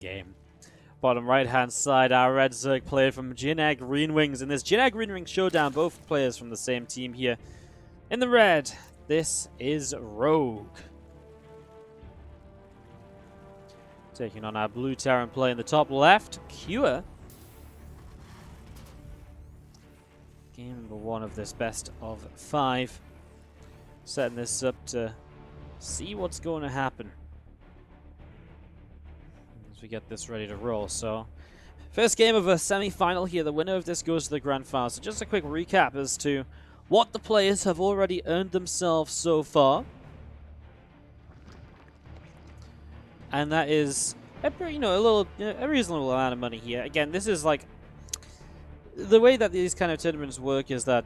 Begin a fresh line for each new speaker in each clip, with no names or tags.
game. Bottom right-hand side, our red Zerg player from Jinnag Green Wings. In this Jinnag Green Wings showdown, both players from the same team here. In the red, this is Rogue. Taking on our blue Terran player in the top left, Cure. Game number 1 of this best of 5. Setting this up to see what's going to happen as we get this ready to roll. So, first game of a semi-final here. The winner of this goes to the grand final. So just a quick recap as to what the players have already earned themselves so far. And that is a reasonable amount of money here. Again, this is like the way that these kind of tournaments work is that,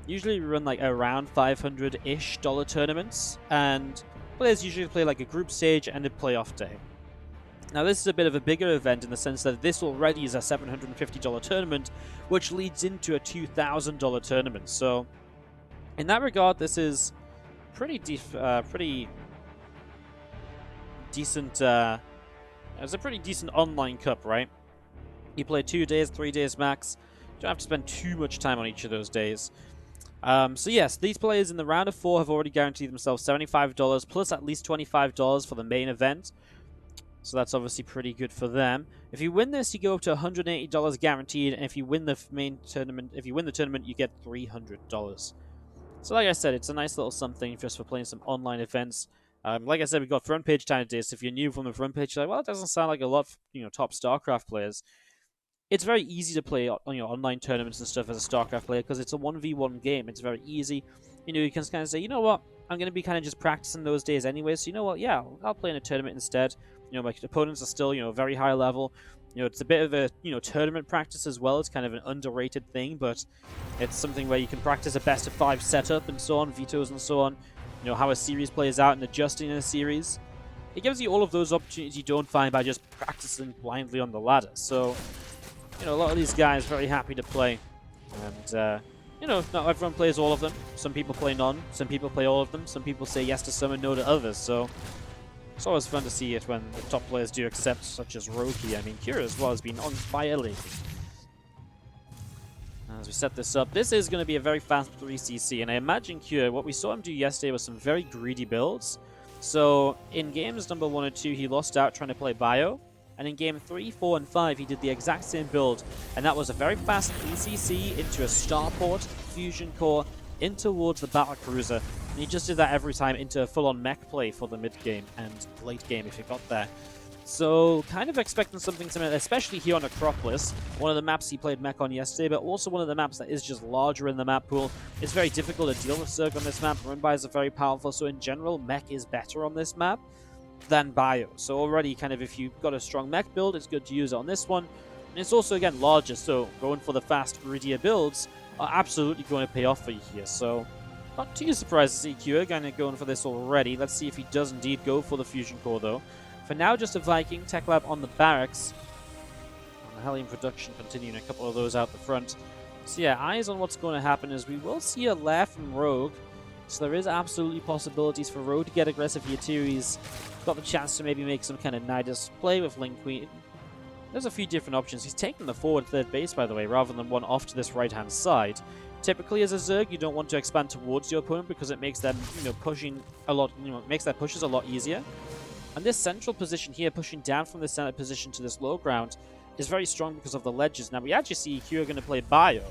usually we run like around $500-ish tournaments, and players usually play like a group stage and a playoff day. Now this is a bit of a bigger event in the sense that this already is a $750 tournament, which leads into a $2,000 tournament. So in that regard, this is pretty decent. It's a pretty decent online cup, right? You play 2 days, 3 days max. You don't have to spend too much time on each of those days. So yes, these players in the round of 4 have already guaranteed themselves $75 plus at least $25 for the main event. So that's obviously pretty good for them. If you win this, you go up to $180 guaranteed, and if you win the main tournament, you get $300. So like I said, it's a nice little something just for playing some online events. Like I said, we've got front page time today, so if you're new from the front page, you're like, well, it doesn't sound like a lot for, top StarCraft players. It's very easy to play on online tournaments and stuff as a StarCraft player because it's a 1v1 game. It's very easy. You can kind of say, you know what, I'm going to be kind of just practicing those days anyway, so you know what, yeah, I'll play in a tournament instead. My opponents are still, very high level. It's a bit of a, tournament practice as well. It's kind of an underrated thing, but it's something where you can practice a best of 5 setup and so on, vetoes and so on. How a series plays out and adjusting in a series. It gives you all of those opportunities you don't find by just practicing blindly on the ladder. So, a lot of these guys are very happy to play. And, not everyone plays all of them. Some people play none. Some people play all of them. Some people say yes to some and no to others. So, it's always fun to see it when the top players do accept, such as Roki. I mean, Kira as well has been on fire lately. As we set this up, this is going to be a very fast 3cc, and I imagine Kira, what we saw him do yesterday was some very greedy builds. So, in games number 1 and 2, he lost out trying to play Bio, and in game 3, 4, and 5, he did the exact same build, and that was a very fast 3cc into a starport, fusion core, in towards the battlecruiser, and he just did that every time into a full-on mech play for the mid-game and late game if he got there. So, kind of expecting something similar, especially here on Acropolis. One of the maps he played mech on yesterday, but also one of the maps that is just larger in the map pool. It's very difficult to deal with Zerg on this map. Run-bys are very powerful, so in general, mech is better on this map than Bio. So already, kind of, if you've got a strong mech build, it's good to use it on this one. And it's also, again, larger, so going for the fast, greedier builds are absolutely going to pay off for you here. So, not too surprised to see Q kind of going for this already. Let's see if he does indeed go for the fusion core, though. For now, just a Viking, Tech Lab on the barracks. And the Hellion production continuing, a couple of those out the front. So yeah, eyes on what's going to happen is we will see a lair from Rogue. So there is absolutely possibilities for Rogue to get aggressive here too. He's got the chance to maybe make some kind of Nidus play with Ling Queen. There's a few different options. He's taking the forward third base, by the way, rather than one off to this right-hand side. Typically, as a Zerg, you don't want to expand towards your opponent because it makes them, pushing a lot, makes their pushes a lot easier. And this central position here, pushing down from the center position to this low ground, is very strong because of the ledges. Now, we actually see Q are going to play Bio.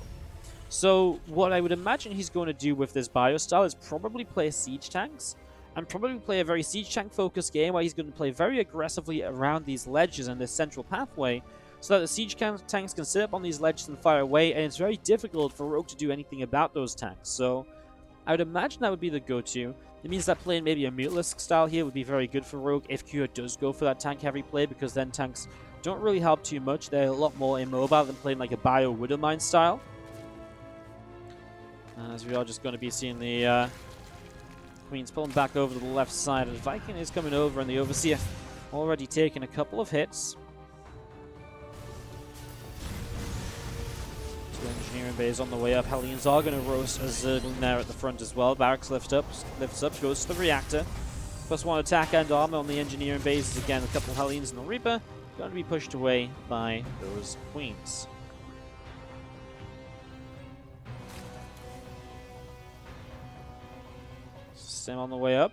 So, what I would imagine he's going to do with this Bio style is probably play siege tanks, and probably play a very siege tank-focused game where he's going to play very aggressively around these ledges and this central pathway, so that the siege tanks can sit up on these ledges and fire away, and it's very difficult for Rogue to do anything about those tanks. So, I would imagine that would be the go-to. It means that playing maybe a Mutalisk style here would be very good for Rogue if Kyo does go for that tank-heavy play, because then tanks don't really help too much. They're a lot more immobile than playing like a Bio Widowmine style. As we are just going to be seeing the Queens pulling back over to the left side, and Viking is coming over, and the Overseer already taking a couple of hits. Engineering bays on the way up. Hellions are going to roast a Zergling there at the front as well. Barracks lifts up, goes to the reactor. +1 attack and armor on the engineering bases. Again, a couple of Hellions and the Reaper. going to be pushed away by those queens. Same on the way up.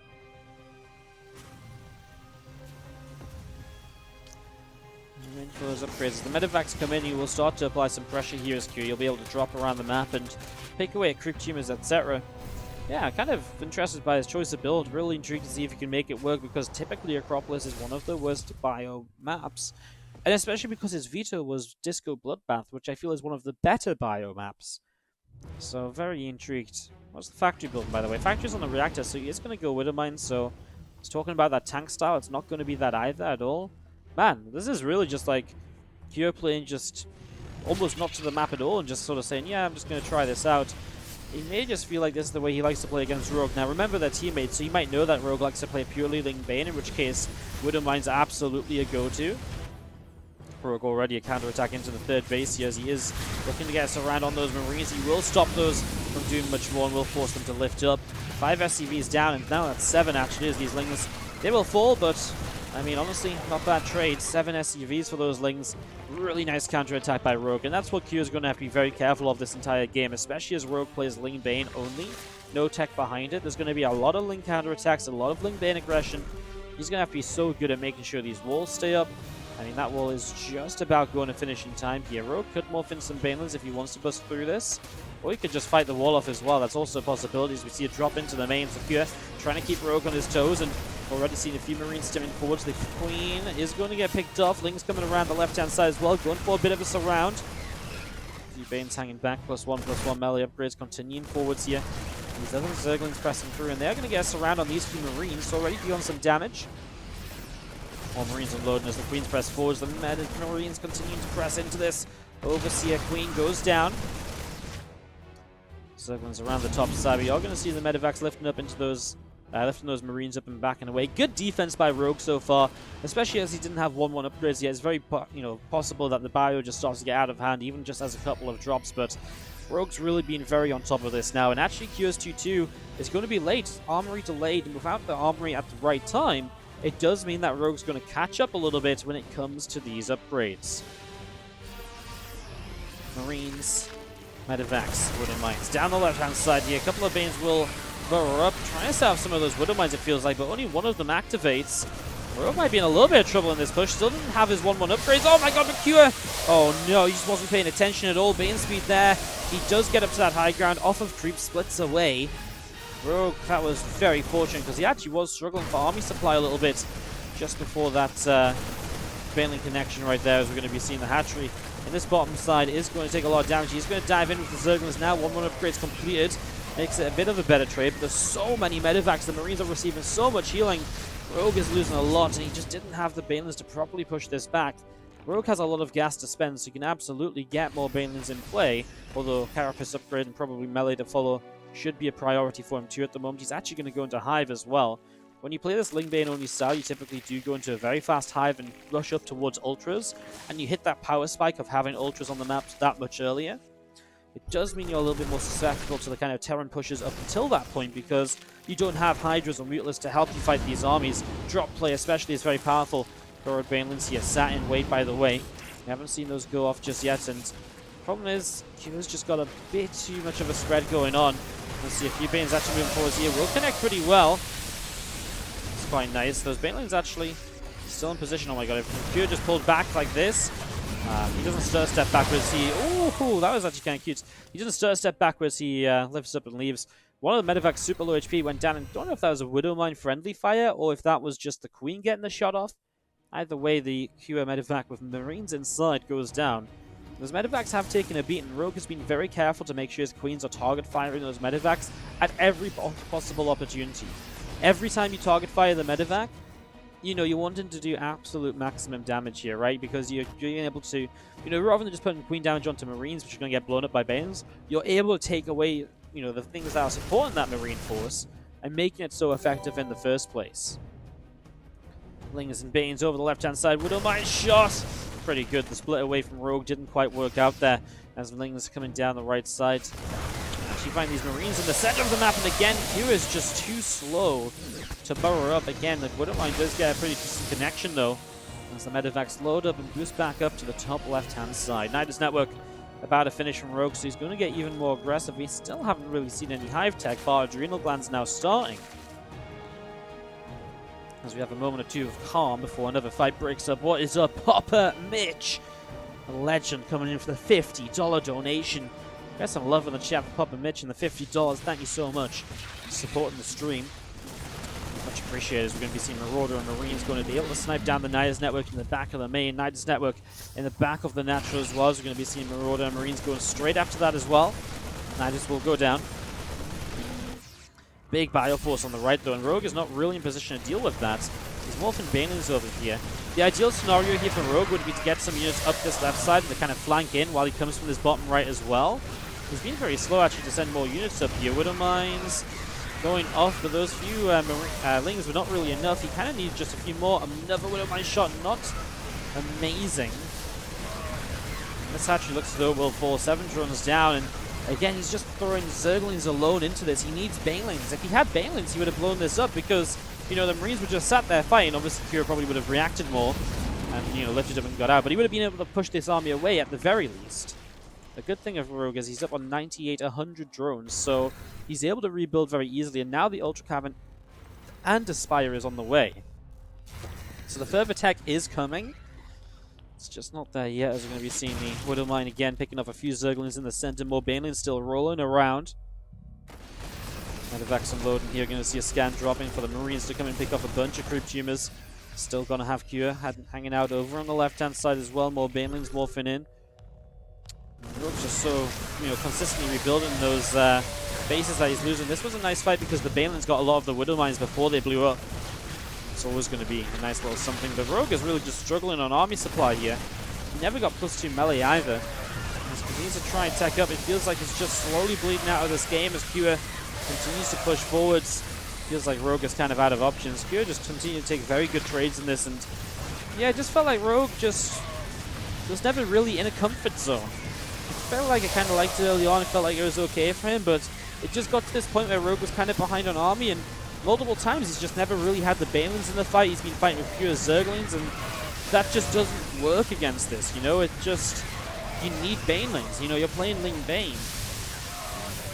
And for those upgrades, as the medevacs come in, you will start to apply some pressure here as Q. You'll be able to drop around the map and pick away at creep tumors, etc. Yeah, kind of interested by his choice of build. Really intrigued to see if he can make it work, because typically Acropolis is one of the worst bio maps. And especially because his veto was Disco Bloodbath, which I feel is one of the better bio maps. So very intrigued. What's the factory building, by the way? Factory's on the reactor, so it's going to go Widowmine. So he's talking about that tank style. It's not going to be that either at all. Man, this is really just like Kyo playing just almost not to the map at all and just sort of saying, yeah, I'm just going to try this out. He may just feel like this is the way he likes to play against Rogue. Now, remember, they're teammates, so you might know that Rogue likes to play purely Ling Bane, in which case Widowmine's absolutely a go-to. Rogue already a counterattack into the third base here, as he is looking to get us around on those Marines. He will stop those from doing much more and will force them to lift up. 5 SCVs down, and now that's 7 actually, as these Lings, they will fall, but I mean, honestly, not bad trade. 7 SCVs for those Lings. Really nice counterattack by Rogue, and that's what Q is going to have to be very careful of this entire game, especially as Rogue plays Ling Bane only. No tech behind it. There's going to be a lot of Ling counterattacks, a lot of Ling Bane aggression. He's going to have to be so good at making sure these walls stay up. I mean, that wall is just about going to finish in time here. Rogue could morph in some Banelings if he wants to bust through this. Or he could just fight the wall off as well. That's also a possibility, as we see a drop into the main. Secure, trying to keep Rogue on his toes, and already seen a few Marines stepping forwards. The Queen is going to get picked off. Ling's coming around the left-hand side as well, going for a bit of a surround. A few Banes hanging back, +1/+1 melee upgrades continuing forwards here. These other Zerglings pressing through, and they're going to get a surround on these few Marines, already doing some damage. More Marines unloading as the Queens press forwards. The Marines continuing to press into this. Overseer Queen goes down. Zerglings around the top side. We are going to see the medevacs lifting up into those, lifting those Marines up and back and away. Good defense by Rogue so far, especially as he didn't have 1/1 upgrades yet. It's very possible that the bio just starts to get out of hand, even just as a couple of drops. But Rogue's really been very on top of this now, and actually QS 2-2 is going to be late. Armory delayed, and without the Armory at the right time, it does mean that Rogue's going to catch up a little bit when it comes to these upgrades. Marines, medevacs, Widowmines. Down the left-hand side here, a couple of Banes will burrow up, trying to set off some of those Widowmines, it feels like, but only one of them activates. Rogue might be in a little bit of trouble in this push. Still didn't have his 1/1 upgrades. Oh my god, the cure! Oh no, he just wasn't paying attention at all. Bane speed there. He does get up to that high ground, off of creep, splits away. Rogue, that was very fortunate, because he actually was struggling for army supply a little bit just before that Baneling connection right there, as we're going to be seeing the hatchery. And this bottom side is going to take a lot of damage. He's going to dive in with the Zerglings now. 1/1 upgrades completed. Makes it a bit of a better trade, but there's so many medevacs. The Marines are receiving so much healing. Rogue is losing a lot, and he just didn't have the Banelings to properly push this back. Rogue has a lot of gas to spend, so you can absolutely get more Banelings in play, although Carapace upgrade and probably melee to follow should be a priority for him too at the moment. He's actually going to go into Hive as well. When you play this Ling Bane only style, you typically do go into a very fast Hive and rush up towards Ultras, and you hit that power spike of having Ultras on the map that much earlier. It does mean you're a little bit more susceptible to the kind of Terran pushes up until that point, because you don't have Hydras or Mutilus to help you fight these armies. Drop play especially is very powerful. Forward Banelings here sat in wait, by the way. We haven't seen those go off just yet, and the problem is Q's just got a bit too much of a spread going on. Let's see, a few Banes actually moving forwards here. Will connect pretty well. It's quite nice. Those Banelings actually still in position. Oh my god, if Q just pulled back like this, he doesn't stir step backwards. Ooh, that was actually kind of cute. He doesn't stir step backwards. He lifts up and leaves. One of the medevacs super low HP went down, and don't know if that was a Widowmine friendly fire or if that was just the Queen getting the shot off. Either way, the QA medevac with Marines inside goes down. Those medevacs have taken a beat, and Rogue has been very careful to make sure his Queens are target firing those medevacs at every possible opportunity. Every time you target fire the medevac, you know, you want him to do absolute maximum damage here, right? Because you're being able to, rather than just putting Queen damage onto Marines, which are going to get blown up by Banes, you're able to take away, the things that are supporting that Marine force and making it so effective in the first place. Lings and Banes over the left-hand side. Widowmine shot! Pretty good. The split away from Rogue didn't quite work out there, as Lings coming down the right side. Actually find these Marines in the center of the map, and again, Q is just too slow to burrow up. Again, the Widowmine does get a pretty decent connection, though. As the medevacs load up and boost back up to the top left-hand side. Nidus Network about to finish from Rogue, so he's going to get even more aggressive. We still haven't really seen any hive tech, but adrenal glands now starting. As we have a moment or two of calm before another fight breaks up. What is up, Papa Mitch? A legend coming in for the $50 donation. Got some love in the chat for Papa Mitch and the $50. Thank you so much for supporting the stream. Much appreciated. As we're going to be seeing Marauder and Marines going to be able to snipe down the Nidus Network in the back of the main. Nidus Network in the back of the Natural as well. So we're going to be seeing Marauder and Marines going straight after that as well. Nidus will go down. Big Bioforce on the right though, and Rogue is not really in position to deal with that. He's morphing Banelings over here. The ideal scenario here for Rogue would be to get some units up this left side and to kind of flank in while he comes from this bottom right as well. He's been very slow actually to send more units up here. Widow Mines going off, but those few Lings were not really enough. He kind of needs just a few more. Another Widow Mine shot, not amazing. This actually looks as though it will fall 7 drones down, and again, he's just throwing Zerglings alone into this. He needs Banelings. If he had Banelings, he would have blown this up because, you know, the Marines would just sat there fighting. Obviously, Kira probably would have reacted more and, you know, lifted up and got out, but he would have been able to push this army away at the very least. The good thing of Rogue is he's up on 98, 100 drones, so he's able to rebuild very easily, and now the Ultra Cavern and Aspire is on the way. So the further tech is coming. It's just not there yet, as we're going to be seeing the Widow Mine again, picking up a few Zerglings in the center. More Banelings still rolling around. Medevacs unloading here. Going to see a scan dropping for the Marines to come and pick off a bunch of Creep Tumors. Still going to have Cure hanging out over on the left-hand side as well. More Banelings morphing in. Rogue's just so, you know, consistently rebuilding those bases that he's losing. This was a nice fight because the Banelings got a lot of the Widow Mines before they blew up. It's always going to be a nice little something. But Rogue is really just struggling on army supply here. He never got +2 melee either. As he continues to try and tech up, it feels like he's just slowly bleeding out of this game as Cure continues to push forwards. Feels like Rogue is kind of out of options. Cure just continued to take very good trades in this, and yeah, it just felt like Rogue just was never really in a comfort zone. It felt like I kind of liked it early on. It felt like it was okay for him, but it just got to this point where Rogue was kind of behind on army, and multiple times he's just never really had the Banelings in the fight. He's been fighting with pure Zerglings, and that just doesn't work against this, you know? It just, you need Banelings. You know, you're playing Ling Bane.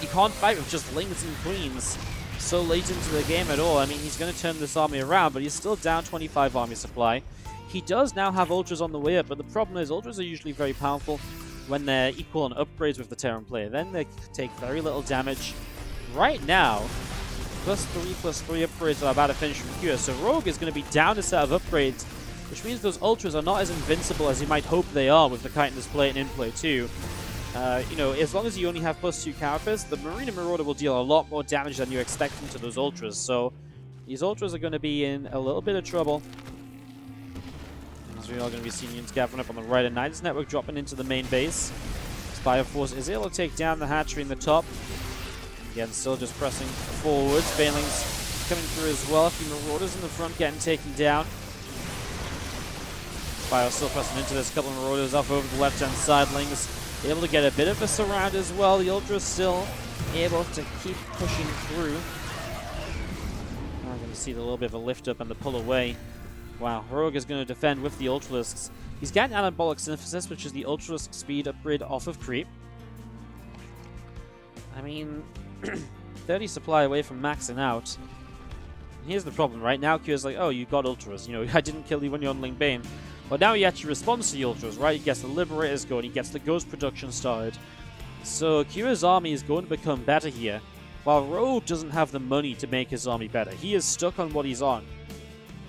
You can't fight with just Lings and Queens so late into the game at all. I mean, he's going to turn this army around, but he's still down 25 army supply. He does now have Ultras on the way up, but the problem is Ultras are usually very powerful when they're equal on upgrades with the Terran player. Then they take very little damage. Right now, +3/+3 upgrades are about to finish from Cure, so Rogue is going to be down a set of upgrades, which means those Ultras are not as invincible as you might hope they are with the Chitinous Plate and In-Play too. You know, as long as you only have +2 carapace, the Marine and Marauder will deal a lot more damage than you expect to those Ultras, so these Ultras are going to be in a little bit of trouble. As we are going to be seeing units gathering up on the right, and Nidus Network dropping into the main base. Spire Force is able to take down the hatchery in the top. Again, still just pressing forwards. Banelings coming through as well. A few Marauders in the front getting taken down. Spire still pressing into this. A couple of Marauders off over the left-hand side. Lings able to get a bit of a surround as well. The Ultra still able to keep pushing through. Now we're going to see a little bit of a lift up and the pull away. Wow, Rogue is going to defend with the Ultralisks. He's getting Anabolic Synthesis, which is the Ultralisk speed upgrade off of Creep. I mean, 30 supply away from maxing out. Here's the problem, right? Now Q's like, oh, you got Ultras. You know, I didn't kill you when you're on Ling Bane. But now he actually responds to the Ultras, right? He gets the Liberators going, he gets the Ghost production started. So Q's army is going to become better here, while Rogue doesn't have the money to make his army better. He is stuck on what he's on.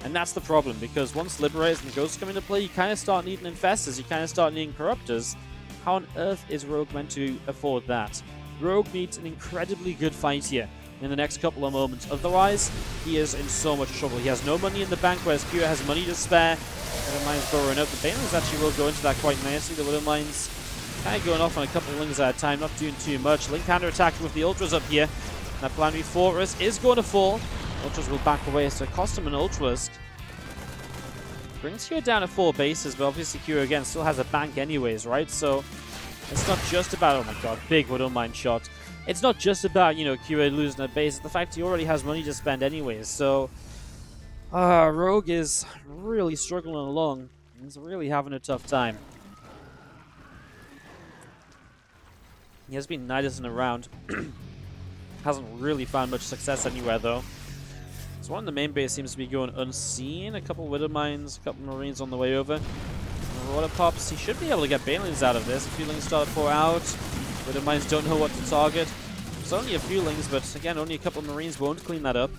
And that's the problem, because once Liberators and Ghosts come into play, you kind of start needing Infestors, you kind of start needing Corruptors. How on earth is Rogue meant to afford that? Rogue needs an incredibly good fight here in the next couple of moments. Otherwise, he is in so much trouble. He has no money in the bank, whereas Kira has money to spare. Widow Mines burrowing up. The Banelings actually will go into that quite nicely. The Widow Mines kind of going off on a couple of Lings at a time, not doing too much. Ling counter-attacking with the Ultras up here. That Planetary Fortress is going to fall. Ultras will back away, so it cost him an Ultralisk. Brings Kira down to 4 bases, but obviously Kira again still has a bank anyways, right? So it's not just about, oh my god, big Widow Mine shot. It's not just about, you know, Kira losing a base. It's the fact he already has money to spend anyways. So Rogue is really struggling along. He's really having a tough time. He has been nicest around. Hasn't really found much success anywhere, though. So one of the main base seems to be going unseen. A couple Widow Mines, a couple Marines on the way over. Water Pops, he should be able to get Banelings out of this. A few Lings start to pour out. Widow Mines don't know what to target. It's only a few Lings, but again, only a couple Marines won't clean that up.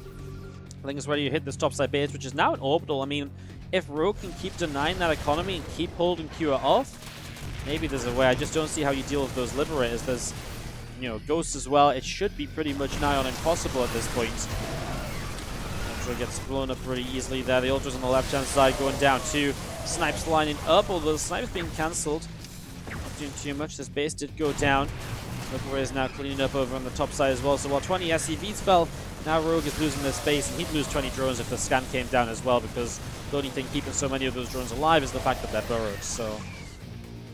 Ling is ready to hit this topside base, which is now an orbital. I mean, if Rogue can keep denying that economy and keep holding Cure off, maybe there's a way. I just don't see how you deal with those Liberators. There's, you know, Ghosts as well. It should be pretty much nigh on impossible at this point. Ultra gets blown up pretty easily there. The Ultra's on the left-hand side going down too. Snipes lining up, although the Snipe's being cancelled. Not doing too much. This base did go down. Liberator is now cleaning up over on the top side as well. So while 20 SCVs fell, now Rogue is losing this base, and he'd lose 20 drones if the scan came down as well, because the only thing keeping so many of those drones alive is the fact that they're burrowed. So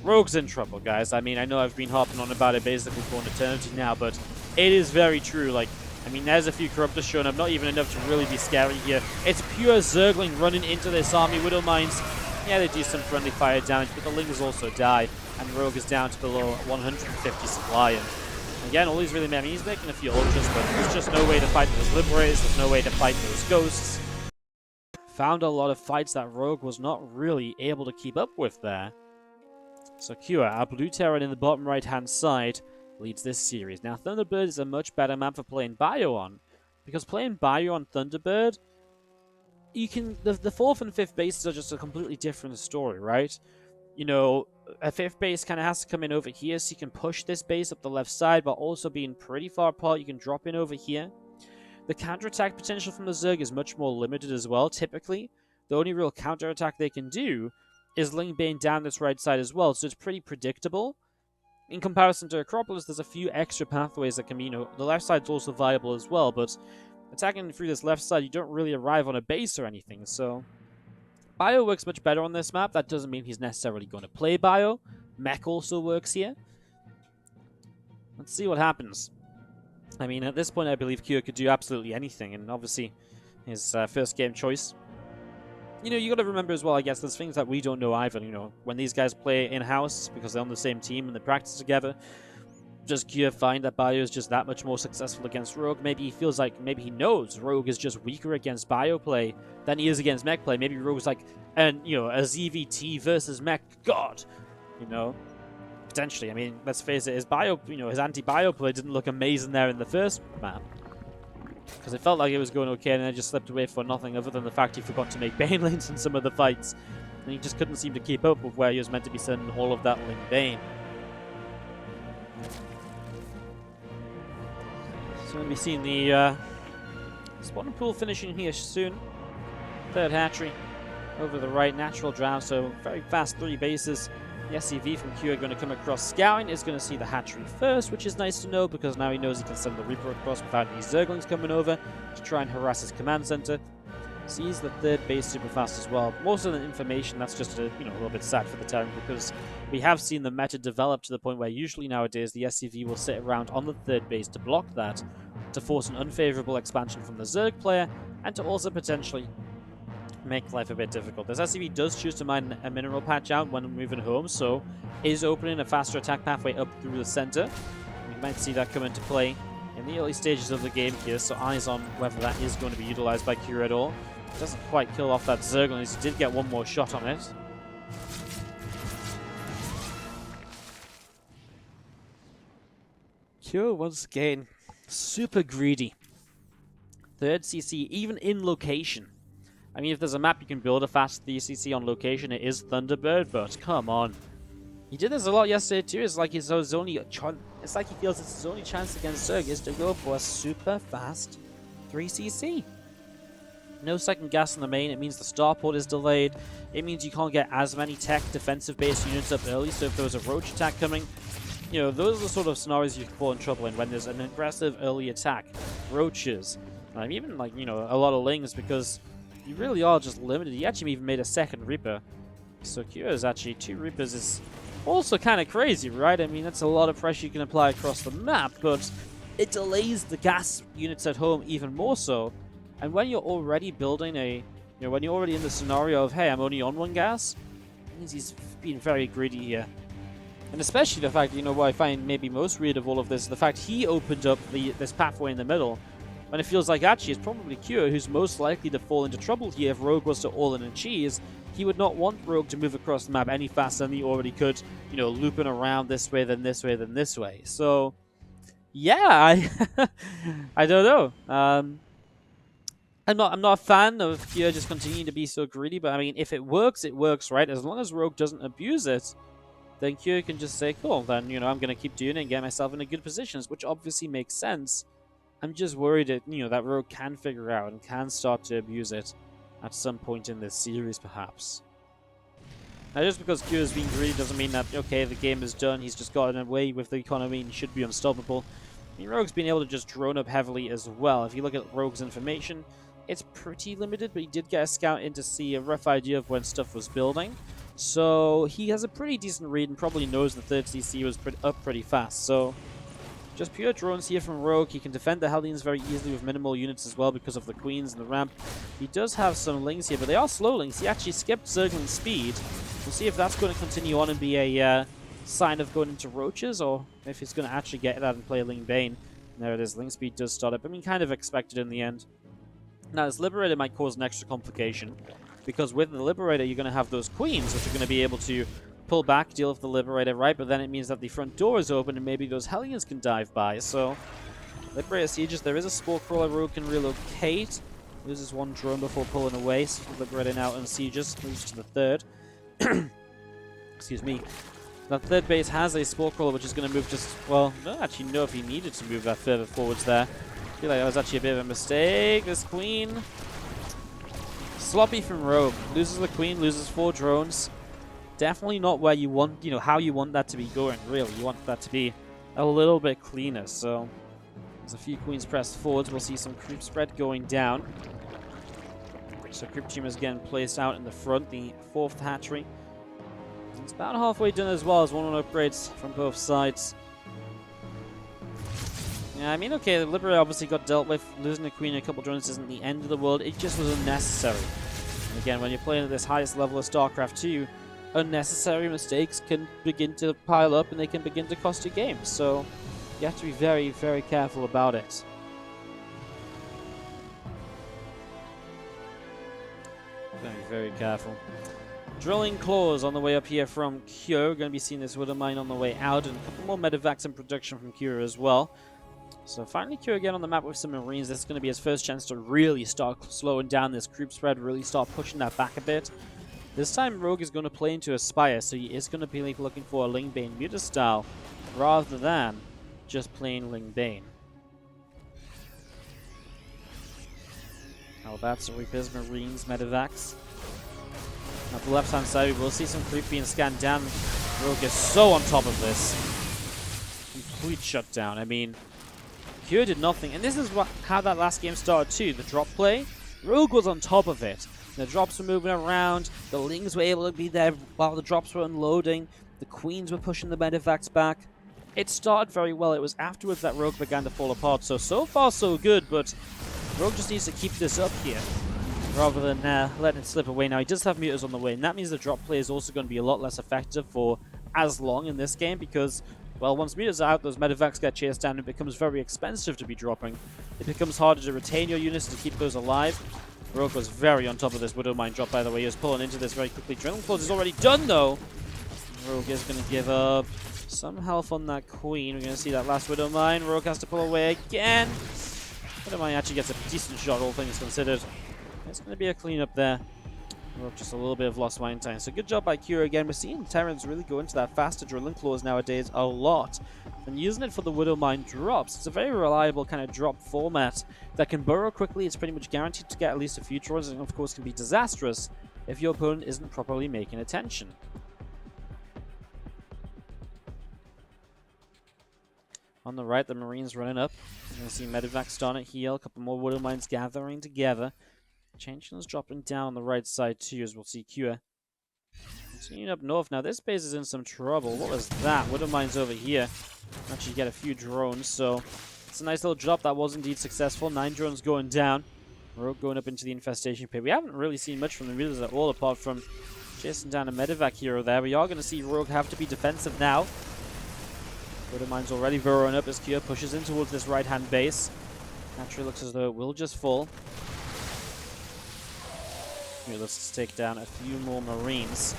Rogue's in trouble, guys. I mean, I know I've been harping on about it basically for an eternity now, but it is very true. Like, I mean, there's a few Corruptors showing up, not even enough to really be scary here. It's pure Zergling running into this army. Widow Mines, yeah, they do some friendly fire damage, but the Lings also die, and Rogue is down to below 150 supply. And again, all he's really made, I mean, he's making a few Ultras, but there's just no way to fight those Liberators, there's no way to fight those Ghosts. Found a lot of fights that Rogue was not really able to keep up with there. So Cure, our blue Terran in the bottom right-hand side, leads this series. Now, Thunderbird is a much better map for playing Bio on, because playing Bio on Thunderbird, you can, the 4th and 5th bases are just a completely different story, right? You know, a 5th base kind of has to come in over here, so you can push this base up the left side, but also being pretty far apart, you can drop in over here. The counterattack potential from the Zerg is much more limited as well, typically. The only real counterattack they can do is Ling Bane down this right side as well, so it's pretty predictable. In comparison to Acropolis, there's a few extra pathways that can be, you know, the left side's also viable as well, but attacking through this left side, you don't really arrive on a base or anything, so Bio works much better on this map. That doesn't mean he's necessarily going to play Bio. Mech also works here. Let's see what happens. I mean, at this point, I believe Cure could do absolutely anything, and obviously, his first game choice. You know, you got to remember as well, I guess, there's things that we don't know either. You know, when these guys play in-house, because they're on the same team and they practice together, does Cure find that Bio is just that much more successful against Rogue? Maybe he feels like, maybe he knows Rogue is just weaker against Bio play than he is against Mech play. Maybe Rogue's like, you know, a ZvT versus Mech god, you know? Potentially. I mean, let's face it, his Bio, you know, his anti-Bio play didn't look amazing there in the first map. Because it felt like it was going okay, and then it just slipped away for nothing other than the fact he forgot to make Banelings in some of the fights. And he just couldn't seem to keep up with where he was meant to be sending all of that Ling Bane. So we're going to be seeing the spawn pool finishing here soon. Third hatchery over the right, natural drown, so very fast 3 bases. The SCV from Q are going to come across scouting, is going to see the hatchery first, which is nice to know because now he knows he can send the Reaper across without any Zerglings coming over to try and harass his command center. Sees the 3rd base super fast as well. Most of the information, that's just a little bit sad for the Terran because we have seen the meta develop to the point where usually nowadays the SCV will sit around on the 3rd base to block that, to force an unfavorable expansion from the Zerg player, and to also potentially make life a bit difficult. This SCV does choose to mine a mineral patch out when moving home, so is opening a faster attack pathway up through the center. We might see that come into play in the early stages of the game here, so eyes on whether that is going to be utilized by Cure at all. Doesn't quite kill off that Zerg, he did get one more shot on it. Cure once again, super greedy. 3rd CC, even in location. I mean, if there's a map you can build a fast 3CC on location, it is Thunderbird, but come on. He did this a lot yesterday too. It's like his only it's like he feels it's his only chance against Zerg is to go for a super fast 3CC. No second gas in the main. It means the starport is delayed. It means you can't get as many tech defensive base units up early, so if there was a Roach attack coming, you know, those are the sort of scenarios you can fall in trouble in when there's an aggressive early attack. Roaches. Even, like, you know, a lot of Lings, because you really are just limited. He actually even made a 2nd Reaper. So Cure is actually 2 Reapers is also kind of crazy, right? I mean, that's a lot of pressure you can apply across the map, but it delays the gas units at home even more so. And when you're already building when you're already in the scenario of, hey, I'm only on 1 gas, means he's being very greedy here. And especially the fact, you know, what I find maybe most weird of all of this is the fact he opened up this pathway in the middle. And it feels like actually it's probably Cure who's most likely to fall into trouble here if Rogue was to all-in and cheese. He would not want Rogue to move across the map any faster than he already could, you know, looping around this way, then this way, then this way. So, yeah, I don't know. I'm not a fan of Cure just continuing to be so greedy, but I mean, if it works, right? As long as Rogue doesn't abuse it, then Cure can just say, cool, then, you know, I'm going to keep doing it and get myself into good positions, which obviously makes sense. I'm just worried that, you know, that Rogue can figure out and can start to abuse it at some point in this series, perhaps. Now, just because Cure is being greedy doesn't mean that, okay, the game is done, he's just gotten away with the economy and should be unstoppable. I mean, Rogue's been able to just drone up heavily as well. If you look at Rogue's information, it's pretty limited, but he did get a scout in to see a rough idea of when stuff was building. So he has a pretty decent read and probably knows the 3rd CC was up pretty fast. So just pure drones here from Rogue. He can defend the Hellions very easily with minimal units as well because of the Queens and the ramp. He does have some Lings here, but they are slow Lings. He actually skipped Zergling speed. We'll see if that's going to continue on and be a sign of going into Roaches, or if he's going to actually get that and play Ling Bane. And there it is. Ling speed does start up. I mean, kind of expected in the end. Now, this Liberator might cause an extra complication, because with the Liberator, you're going to have those Queens, which are going to be able to pull back, deal with the Liberator, right? But then it means that the front door is open, and maybe those Hellions can dive by. So, Liberator sieges. There is a Spore Crawler Rogue can relocate. Loses one drone before pulling away. So Liberator now unsieges. Moves to the 3rd. Excuse me. That 3rd base has a Spore Crawler, which is going to move just... Well, I don't actually know if he needed to move that further forwards there. I feel like that was actually a bit of a mistake. This Queen... Sloppy from Rogue. Loses the Queen, loses 4 drones. Definitely not where you want, you know, how you want that to be going, really. You want that to be a little bit cleaner. So, there's a few Queens pressed forwards. We'll see some creep spread going down. So, Creep Tumors again placed out in the front, the 4th hatchery. It's about halfway done as well as 1-1 upgrades from both sides. Yeah, I mean, okay, the Liberator obviously got dealt with. Losing the Queen and a couple drones isn't the end of the world. It just was unnecessary. And again, when you're playing at this highest level of StarCraft 2, unnecessary mistakes can begin to pile up and they can begin to cost you games. So you have to be very, very careful about it. Very, very careful. Drilling Claws on the way up here from Cure. We're going to be seeing this Widow Mine on the way out, and a couple more Medivacs in production from Cure as well. So finally Cure again on the map with some Marines. This is going to be his first chance to really start slowing down this creep spread, really start pushing that back a bit. This time Rogue is going to play into Aspire, so he is going to be looking for a Ling Bane Muta style, rather than just plain Ling Bane. Now that's Reapers, Marines, Medivacs. At the left hand side we will see some creep being scanned down. Rogue is so on top of this. Complete shutdown. I mean, Cure did nothing, and this is how that last game started too. The drop play, Rogue was on top of it. The drops were moving around, the Lings were able to be there while the drops were unloading, the Queens were pushing the Medivacs back. It started very well. It was afterwards that Rogue began to fall apart. So far so good, but Rogue just needs to keep this up here, rather than letting it slip away. Now, he does have Mutas on the way, and that means the drop play is also going to be a lot less effective for as long in this game, because, well, once Mutas are out, those Medivacs get chased down, and it becomes very expensive to be dropping. It becomes harder to retain your units to keep those alive. Rogue was very on top of this Widow Mine drop, by the way. He was pulling into this very quickly. Drilling Claws is already done, though. Rogue is going to give up some health on that Queen. We're going to see that last Widow Mine. Rogue has to pull away again. Widow Mine actually gets a decent shot, all things considered. It's going to be a cleanup there. Rogue just a little bit of lost mine time. So good job by Cure again. We're seeing Terrans really go into that faster Drilling Claws nowadays a lot. And using it for the Widow Mine drops. It's a very reliable kind of drop format that can burrow quickly. It's pretty much guaranteed to get at least a few drones, and of course can be disastrous if your opponent isn't properly making attention. On the right, the Marines running up. You're going to see Medivac starting to heal. A couple more Widow Mines gathering together. Chancellor's dropping down on the right side too, as we'll see Cure. Continuing up north. Now this base is in some trouble. What was that? Widow Mines over here. Actually get a few drones, so it's a nice little drop. That was indeed successful. 9 drones going down. Rogue going up into the infestation pit. We haven't really seen much from the Mutas at all, apart from chasing down a medevac hero there. We are going to see Rogue have to be defensive now. Widowmine's already burrowing up as Kyo pushes in towards this right-hand base. Naturally looks as though it will just fall. Here, let's take down a few more Marines.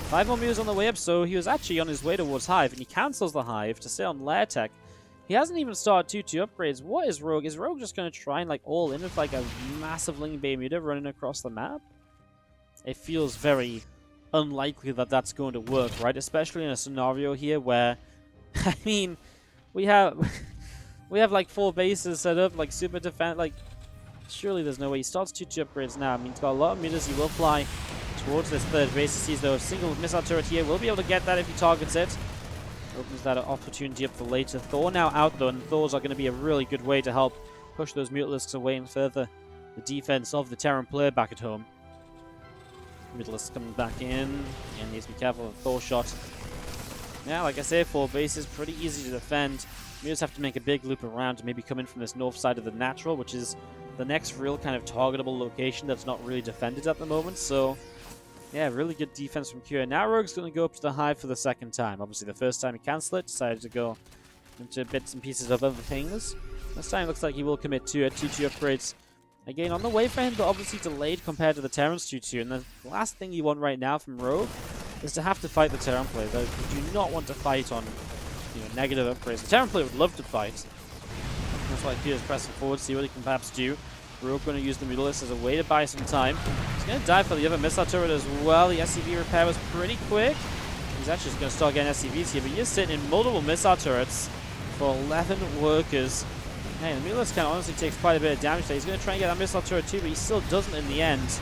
5 more meters on the way up, so he was actually on his way towards Hive, and he cancels the Hive to stay on Lair Tech. He hasn't even started 2-2 upgrades. What is Rogue? Is Rogue just going to try and like all in with like a massive Ling Bay meter running across the map? It feels very unlikely that that's going to work, right? Especially in a scenario here where, I mean, we have like 4 bases set up, like super defense, like surely there's no way. He starts 2-2 upgrades now. I mean, he's got a lot of meters. He will fly towards this third base. He sees though a single missile turret here. Will be able to get that if he targets it. Opens that opportunity up for later. Thor now out though, and Thors are going to be a really good way to help push those Mutalisks away and further the defense of the Terran player back at home. Mutalisks coming back in. And needs to be careful of Thor shot. Yeah, like I say, 4 bases, pretty easy to defend. We just have to make a big loop around to maybe come in from this north side of the natural, which is the next real kind of targetable location that's not really defended at the moment. So, yeah, really good defense from Kyo. Now Rogue's going to go up to the Hive for the second time. Obviously, the first time he canceled it, decided to go into bits and pieces of other things. This time looks like he will commit to it. 2-2 upgrades. Again, on the way for him, but obviously delayed compared to the Terran's 2-2. And the last thing you want right now from Rogue is to have to fight the Terran player. You do not want to fight on negative upgrades. The Terran player would love to fight. That's why Kyo is pressing forward, see what he can perhaps do. Rogue going to use the Mutalisk as a way to buy some time. He's going to die for the other missile turret as well. The SCV repair was pretty quick. He's actually just going to start getting SCVs here, but he is sitting in multiple missile turrets for 11 workers. Hey, the Mutalisk kind of honestly takes quite a bit of damage there. He's going to try and get that missile turret too, but he still doesn't in the end.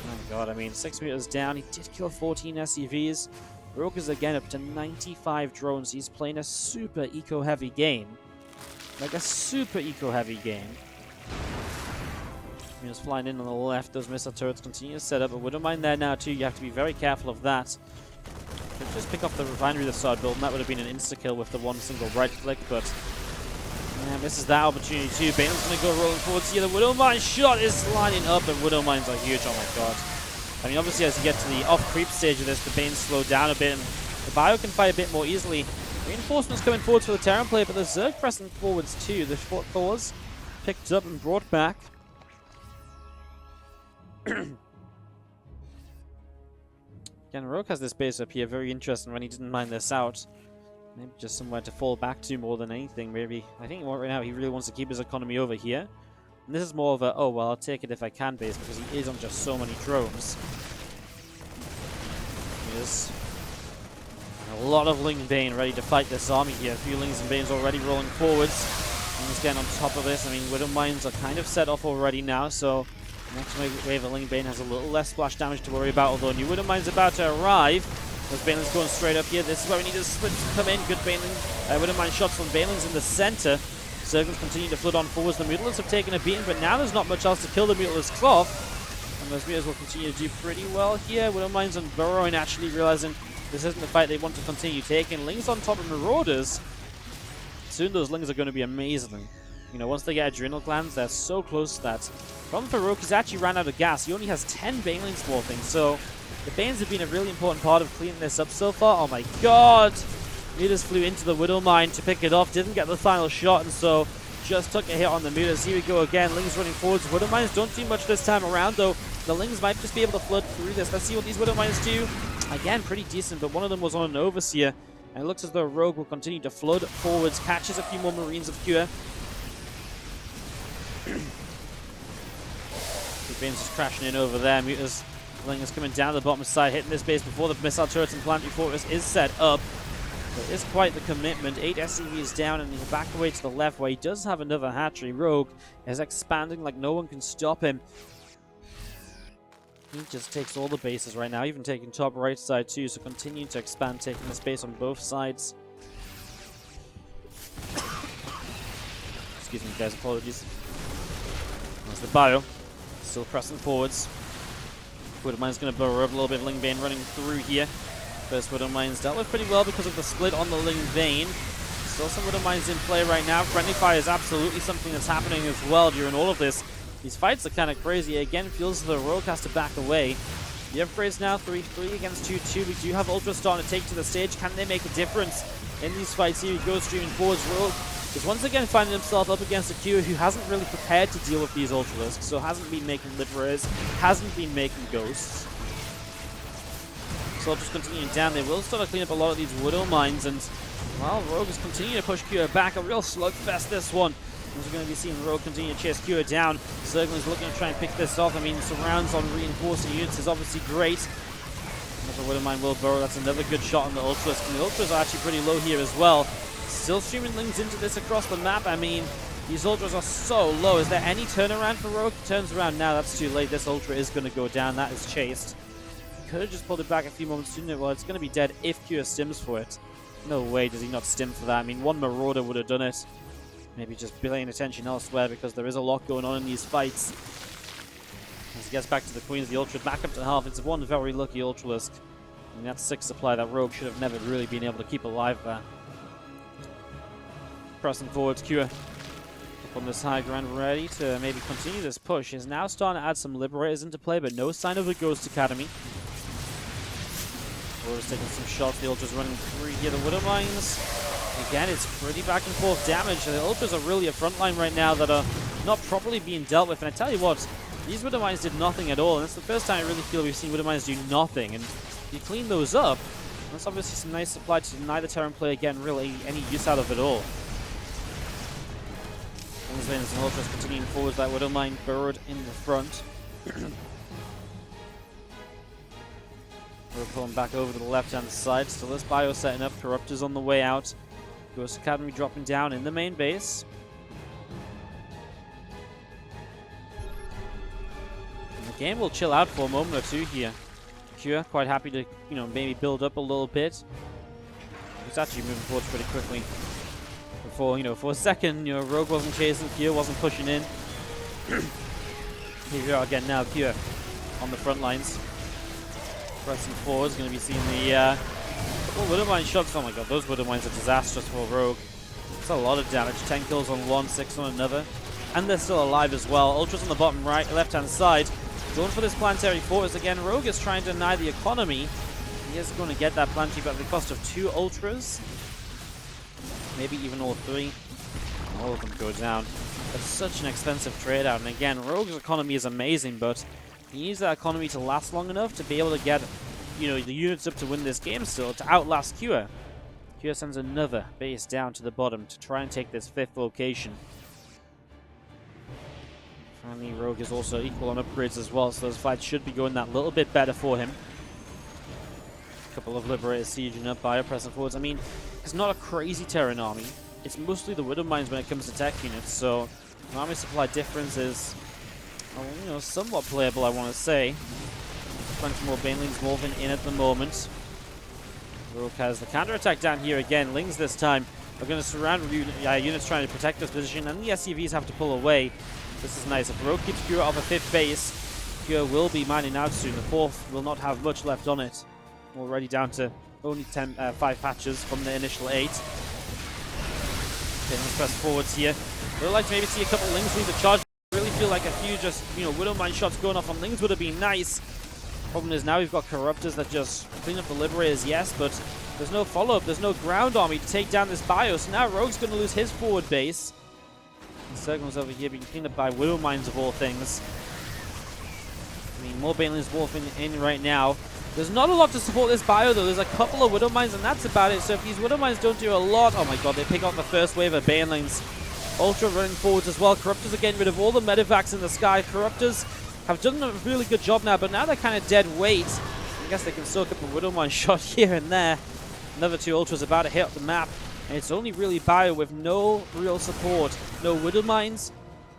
Oh god, I mean, 6 meters down. He did kill 14 SCVs. Rogue is again up to 95 drones. He's playing a super eco-heavy game. Like a super eco-heavy game. He's flying in on the left. Those missile turrets continue to set up. But Widowmine there now too. You have to be very careful of that. Could just pick off the refinery to start build, and that would have been an insta-kill with the one single right click, but yeah, misses that opportunity too. Bane's going to go rolling forwards here. The Widowmine shot is lining up, and Widowmines are huge. Oh my god. I mean, obviously as you get to the off-creep stage of this, the Banes slow down a bit, and the Bio can fight a bit more easily. Reinforcements coming forwards for the Terran player, but the Zerg pressing forwards too. The short Thors picked up and brought back. Again, Rogue has this base up here, very interesting when he didn't mine this out. Maybe just somewhere to fall back to more than anything, maybe. I think right now he really wants to keep his economy over here. And this is more of a, oh, well, I'll take it if I can base, because he is on just so many drones. There's a lot of Ling Bane ready to fight this army here. A few Lings and Banes already rolling forwards. And he's getting on top of this. I mean, Widowmines are kind of set off already now, so next wave of Ling Bane has a little less splash damage to worry about, although new Widowmine's about to arrive. Those Banelings going straight up here. This is where we need the split to come in. Good Baneling. Widowmine shots from Banelings in the center. Zerglings continue to flood on forwards. The Mutalisks have taken a beating, but now there's not much else to kill the Mutalisks off. And those Mutalisks will continue to do pretty well here. Widowmines and Burrowing actually realizing this isn't the fight they want to continue taking. Lings on top of Marauders. Soon those Lings are going to be amazing. You know, once they get Adrenal Glands, they're so close to that. Problem for Rogue, he's actually ran out of gas. He only has 10 Banelings morphing, so the Banes have been a really important part of cleaning this up so far. Oh my god! Mutas flew into the Widowmine to pick it off, didn't get the final shot, and so just took a hit on the Mutas. Here we go again, Lings running forwards. Widowmines don't do much this time around, though. The Lings might just be able to flood through this. Let's see what these Widowmines do. Again, pretty decent, but one of them was on an Overseer, and it looks as though Rogue will continue to flood forwards, catches a few more Marines of Cure. The Banes just crashing in over there. Mutas Ling is coming down the bottom side, hitting this base before the missile turrets and planetary fortress is set up. So it is quite the commitment. 8 SCVs down, and he's back away to the left where he does have another hatchery. Rogue is expanding like no one can stop him. He just takes all the bases right now, even taking top right side too, so continuing to expand, taking the space on both sides. Excuse me guys, apologies. There's the Bio, still pressing forwards. Widowmine's going to burrow up a little bit. Ling Bane running through here. First Widowmine's dealt with pretty well because of the split on the Ling Bane. Still some Widowmines in play right now. Friendly fire is absolutely something that's happening as well during all of this. These fights are kind of crazy. Again, feels the Rogue has to back away. The upgrades now 3-3 against 2-2. We do have Ultra starting to take to the stage. Can they make a difference in these fights here? He goes streaming forwards. Rogue is once again finding himself up against a Q who hasn't really prepared to deal with these Ultralisks, so hasn't been making Liberators, hasn't been making Ghosts. So just continuing down, they will start to clean up a lot of these Widow Mines, and well, Rogue is continuing to push Q back. A real slugfest this one. We're going to be seeing Rogue continue to chase Q down. Zerg is looking to try and pick this off. I mean, surrounds on reinforcing units is obviously great. Another Widow Mine will burrow. That's another good shot on the Ultras. And the Ultras are actually pretty low here as well. Still streaming Lings into this across the map. I mean, these Ultras are so low. Is there any turnaround for Rogue? Turns around now. That's too late. This Ultra is going to go down. That is chased. Could have just pulled it back a few moments sooner. Well, it's going to be dead if Q stims for it. No way does he not stim for that. I mean, one Marauder would have done it. Maybe just paying attention elsewhere because there is a lot going on in these fights. As he gets back to the Queens, the Ultra back up to half. It's one very lucky Ultralisk. And that's 6 supply that Rogue should have never really been able to keep alive there. Pressing forwards, Q up on this high ground, ready to maybe continue this push. Is now starting to add some Liberators into play, but no sign of the Ghost Academy. Rogue's taking some shots. The Ultra's running through here. The Widow Mines. Again, it's pretty back and forth damage. The Ultras are really a front line right now that are not properly being dealt with. And I tell you what, these Widow Mines did nothing at all. And it's the first time I really feel we've seen Widow Mines do nothing. And you clean those up, that's obviously some nice supply to deny the Terran player getting really any use out of it all. Queenslanders and Ultras continuing forwards. That Widow Mine burrowed in the front. We're pulling back over to the left-hand side. Still this bio setting up. Corruptors on the way out. Ghost Academy dropping down in the main base. And the game will chill out for a moment or two here. Cure quite happy to, maybe build up a little bit. He's actually moving forwards pretty quickly. Before, for a second, Rogue wasn't chasing, Cure wasn't pushing in. Here we are again now, Cure on the front lines. Pressing forwards, going to be seeing the Widow Mine shots. Oh my god, those Widow Mines are disastrous for Rogue. It's a lot of damage. 10 kills on one, 6 on another. And they're still alive as well. Ultras on the bottom right, left-hand side. Going for this planetary fortress again. Rogue is trying to deny the economy. He is going to get that planetary, but at the cost of 2 Ultras. Maybe even all 3. All of them go down. It's such an expensive trade out. And again, Rogue's economy is amazing, but he needs that economy to last long enough to be able to get the units up to win this game still, to outlast Cure. Cure sends another base down to the bottom to try and take this 5th location. Finally, Rogue is also equal on upgrades as well, so those fights should be going that little bit better for him. A couple of Liberators sieging up, bio pressing forwards. I mean, it's not a crazy Terran army. It's mostly the Widow Mines when it comes to tech units, so an army supply difference is, somewhat playable, I want to say. Plenty more Banelings moving in at the moment. Rogue has the counterattack down here again. Lings this time are going to surround units trying to protect this position, and the SCVs have to pull away. This is nice. If Rogue keeps Cure off a 5th base, Cure will be mining out soon. The 4th will not have much left on it. Already down to only 5 patches from the initial 8. Okay, let's press forwards here. We'd like to maybe see a couple Lings leave the charge. I really feel like a few just, Widow Mine shots going off on Lings would have been nice. Problem is now we've got Corruptors that just clean up the Liberators, yes, but there's no follow-up, there's no ground army to take down this bio, so now Rogue's going to lose his forward base. The Circles over here being cleaned up by Widow Mines of all things. I mean, more Banelings wolfing in right now. There's not a lot to support this bio though, there's a couple of Widow Mines and that's about it, so if these Widow Mines don't do a lot, oh my god, they pick up the first wave of Banelings. Ultra running forwards as well, Corruptors are getting rid of all the medevacs in the sky. Corruptors have done a really good job now, but now they're kind of dead weight. I guess they can soak up a Widow Mine shot here and there. Another 2 Ultras about to hit up the map. And it's only really bio with no real support. No Widow Mines.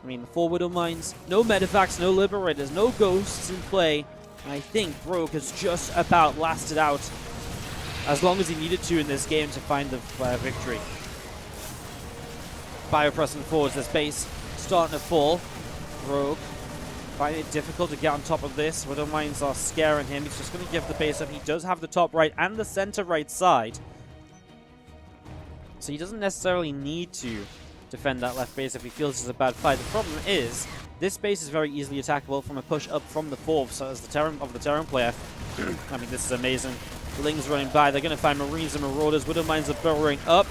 I mean, 4 Widow Mines. No medevacs, no Liberators, no Ghosts in play. And I think Rogue has just about lasted out as long as he needed to in this game to find the victory. Bio pressing forwards, this base starting to fall. Rogue finding it difficult to get on top of this. Widow Mines are scaring him. He's just going to give the base up. He does have the top right and the center right side. So he doesn't necessarily need to defend that left base if he feels it's a bad fight. The problem is, this base is very easily attackable from a push up from the fourth. So as the Terran player, I mean, this is amazing. Ling's running by. They're going to find Marines and Marauders. Widowmines are burrowing up.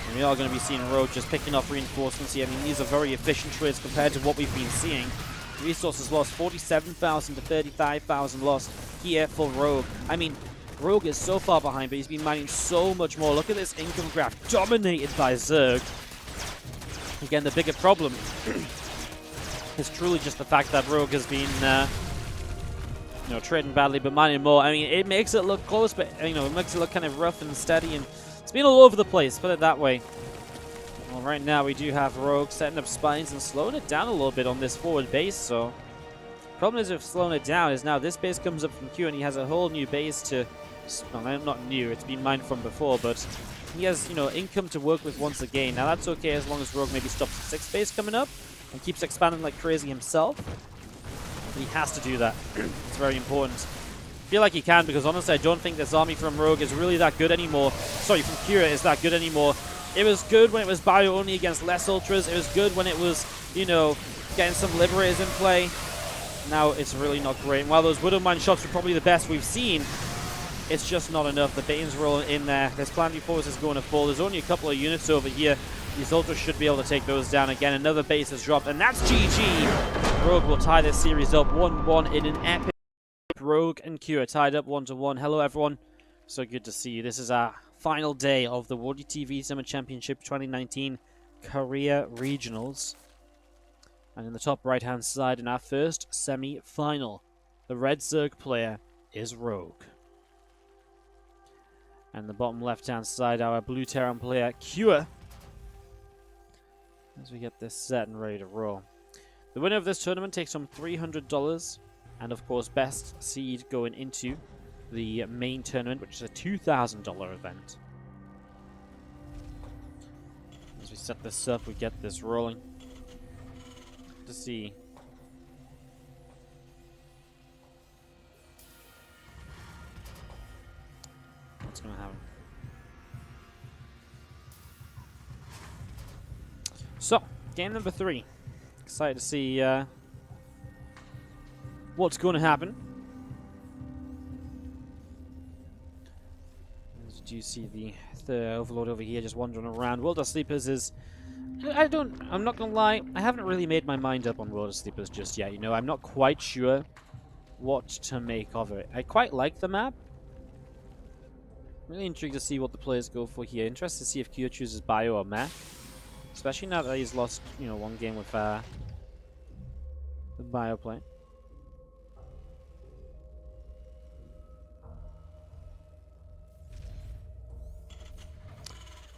And we are going to be seeing Rogue just picking off reinforcements here. I mean, these are very efficient trades compared to what we've been seeing. Resources lost, 47,000 to 35,000 lost here for Rogue. I mean, Rogue is so far behind, but he's been mining so much more. Look at this income graph, dominated by Zerg. Again, the bigger problem is truly just the fact that Rogue has been, trading badly, but mining more. I mean, it makes it look close, but, it makes it look kind of rough and steady, and it's been all over the place, put it that way. Well, right now we do have Rogue setting up spines and slowing it down a little bit on this forward base, so... Problem is with slowing it down is now this base comes up from Q and he has a whole new base to... Well, not new, it's been mined from before, but he has, income to work with once again. Now that's okay as long as Rogue maybe stops the 6th base coming up and keeps expanding like crazy himself. But he has to do that. It's very important. I feel like he can, because honestly I don't think this army from Rogue is really that good anymore. Sorry, from Kira is that good anymore. It was good when it was bio only against less ultras. It was good when it was, getting some liberators in play. Now it's really not great. And while those Widowmine shots were probably the best we've seen, it's just not enough. The Bane's rolling in there. This planetary force is going to fall. There's only a couple of units over here. These ultras should be able to take those down again. Another base has dropped, and that's GG. Rogue will tie this series up 1-1 in an epic. Rogue and Q are tied up 1-1. Hello, everyone. So good to see you. This is our final day of the WardiTV Summer Championship 2019 Korea Regionals. And in the top right-hand side, in our first semi-final, the red Zerg player is Rogue. And the bottom left-hand side, our blue Terran player, Q. As we get this set and ready to roll. The winner of this tournament takes home $300, and of course, best seed going into the main tournament, which is a $2,000 event. As we set this up, we get this rolling. To see what's going to happen. So, game number 3. Excited to see what's going to happen. As you do see the Overlord over here just wandering around. World of Sleepers is... I'm not gonna lie, I haven't really made my mind up on World of Sleepers just yet, I'm not quite sure what to make of it. I quite like the map. Really intrigued to see what the players go for here. Interested to see if Q chooses bio or mech. Especially now that he's lost, one game with the bio play.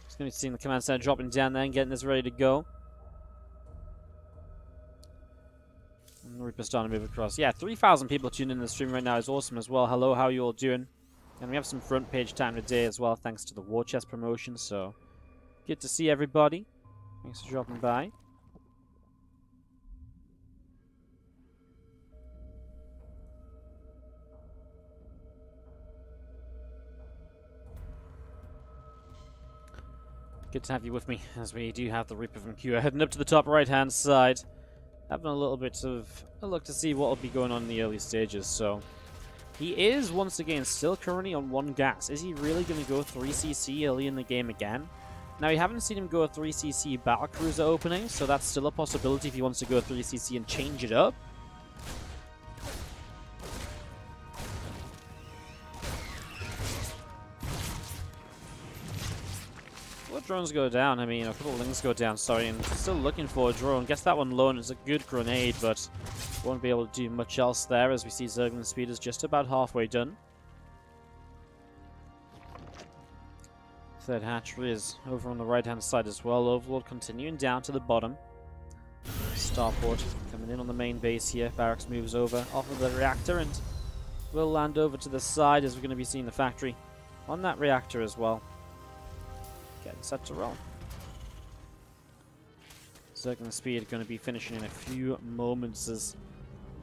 Just going to be seeing the command center dropping down there and getting this ready to go. And Reaper's starting to move across. Yeah, 3,000 people tuned in the stream right now is awesome as well. Hello, how are you all doing? And we have some front page time today as well, thanks to the War Chest promotion. So, good to see everybody. Thanks for dropping by. Good to have you with me, as we do have the Reaper from Q heading up to the top right-hand side. Having a little bit of a look to see what will be going on in the early stages. So, he is, once again, still currently on 1 gas. Is he really going to go 3cc early in the game again? Now, we haven't seen him go a 3cc Battlecruiser opening, so that's still a possibility if he wants to go 3cc and change it up. Drones go down. I mean, a couple of Lings go down, sorry, and still looking for a drone. Guess that one alone is a good grenade, but won't be able to do much else there as we see Zerg speed is just about halfway done. Third hatchery is over on the right-hand side as well. Overlord continuing down to the bottom. Starport coming in on the main base here. Barracks moves over off of the reactor and will land over to the side as we're going to be seeing the factory on that reactor as well. Getting set to roll. Zerg and Speed going to be finishing in a few moments as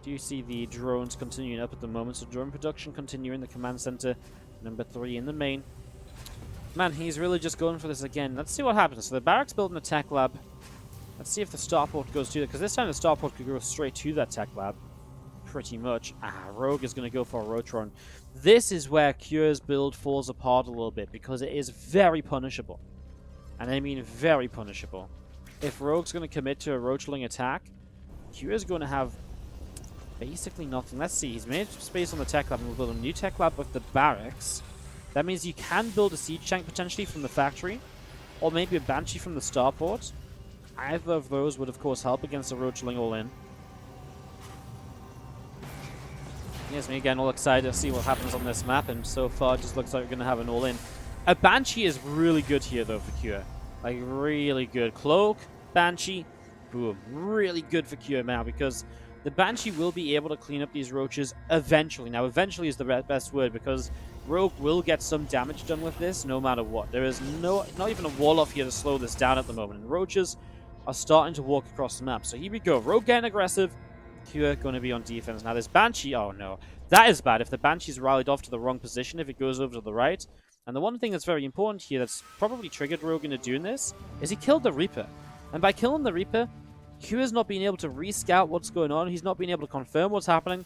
do you see the drones continuing up at the moment. So drone production continuing, the command center number 3 in the main. Man, he's really just going for this again. Let's see what happens. So the barracks building a tech lab. Let's see if the starport goes to it, because this time the starport could go straight to that tech lab. Pretty much. Rogue is going to go for a Rotron. This is where Cure's build falls apart a little bit, because it is very punishable. And I mean very punishable. If Rogue's going to commit to a Roach Ling attack, Cure's going to have basically nothing. Let's see. He's made space on the tech lab, and we'll build a new tech lab with the barracks. That means you can build a siege tank potentially from the factory, or maybe a Banshee from the starport. Either of those would, of course, help against a Roach Ling all-in. Here's me again, all excited to see what happens on this map, and so far it just looks like we're going to have an all-in. A Banshee is really good here, though, for Cure. Like, really good. Cloak, Banshee, boom. Really good for Cure now, because the Banshee will be able to clean up these roaches eventually. Now, eventually is the best word, because Rogue will get some damage done with this, no matter what. There is not even a wall off here to slow this down at the moment, and roaches are starting to walk across the map. So here we go. Rogue getting aggressive. Cure going to be on defense. Now this Banshee, oh no. That is bad if the Banshee's rallied off to the wrong position, if it goes over to the right. And the one thing that's very important here that's probably triggered Rogue into doing this is he killed the Reaper. And by killing the Reaper, Cure's not being able to re-scout what's going on. He's not being able to confirm what's happening.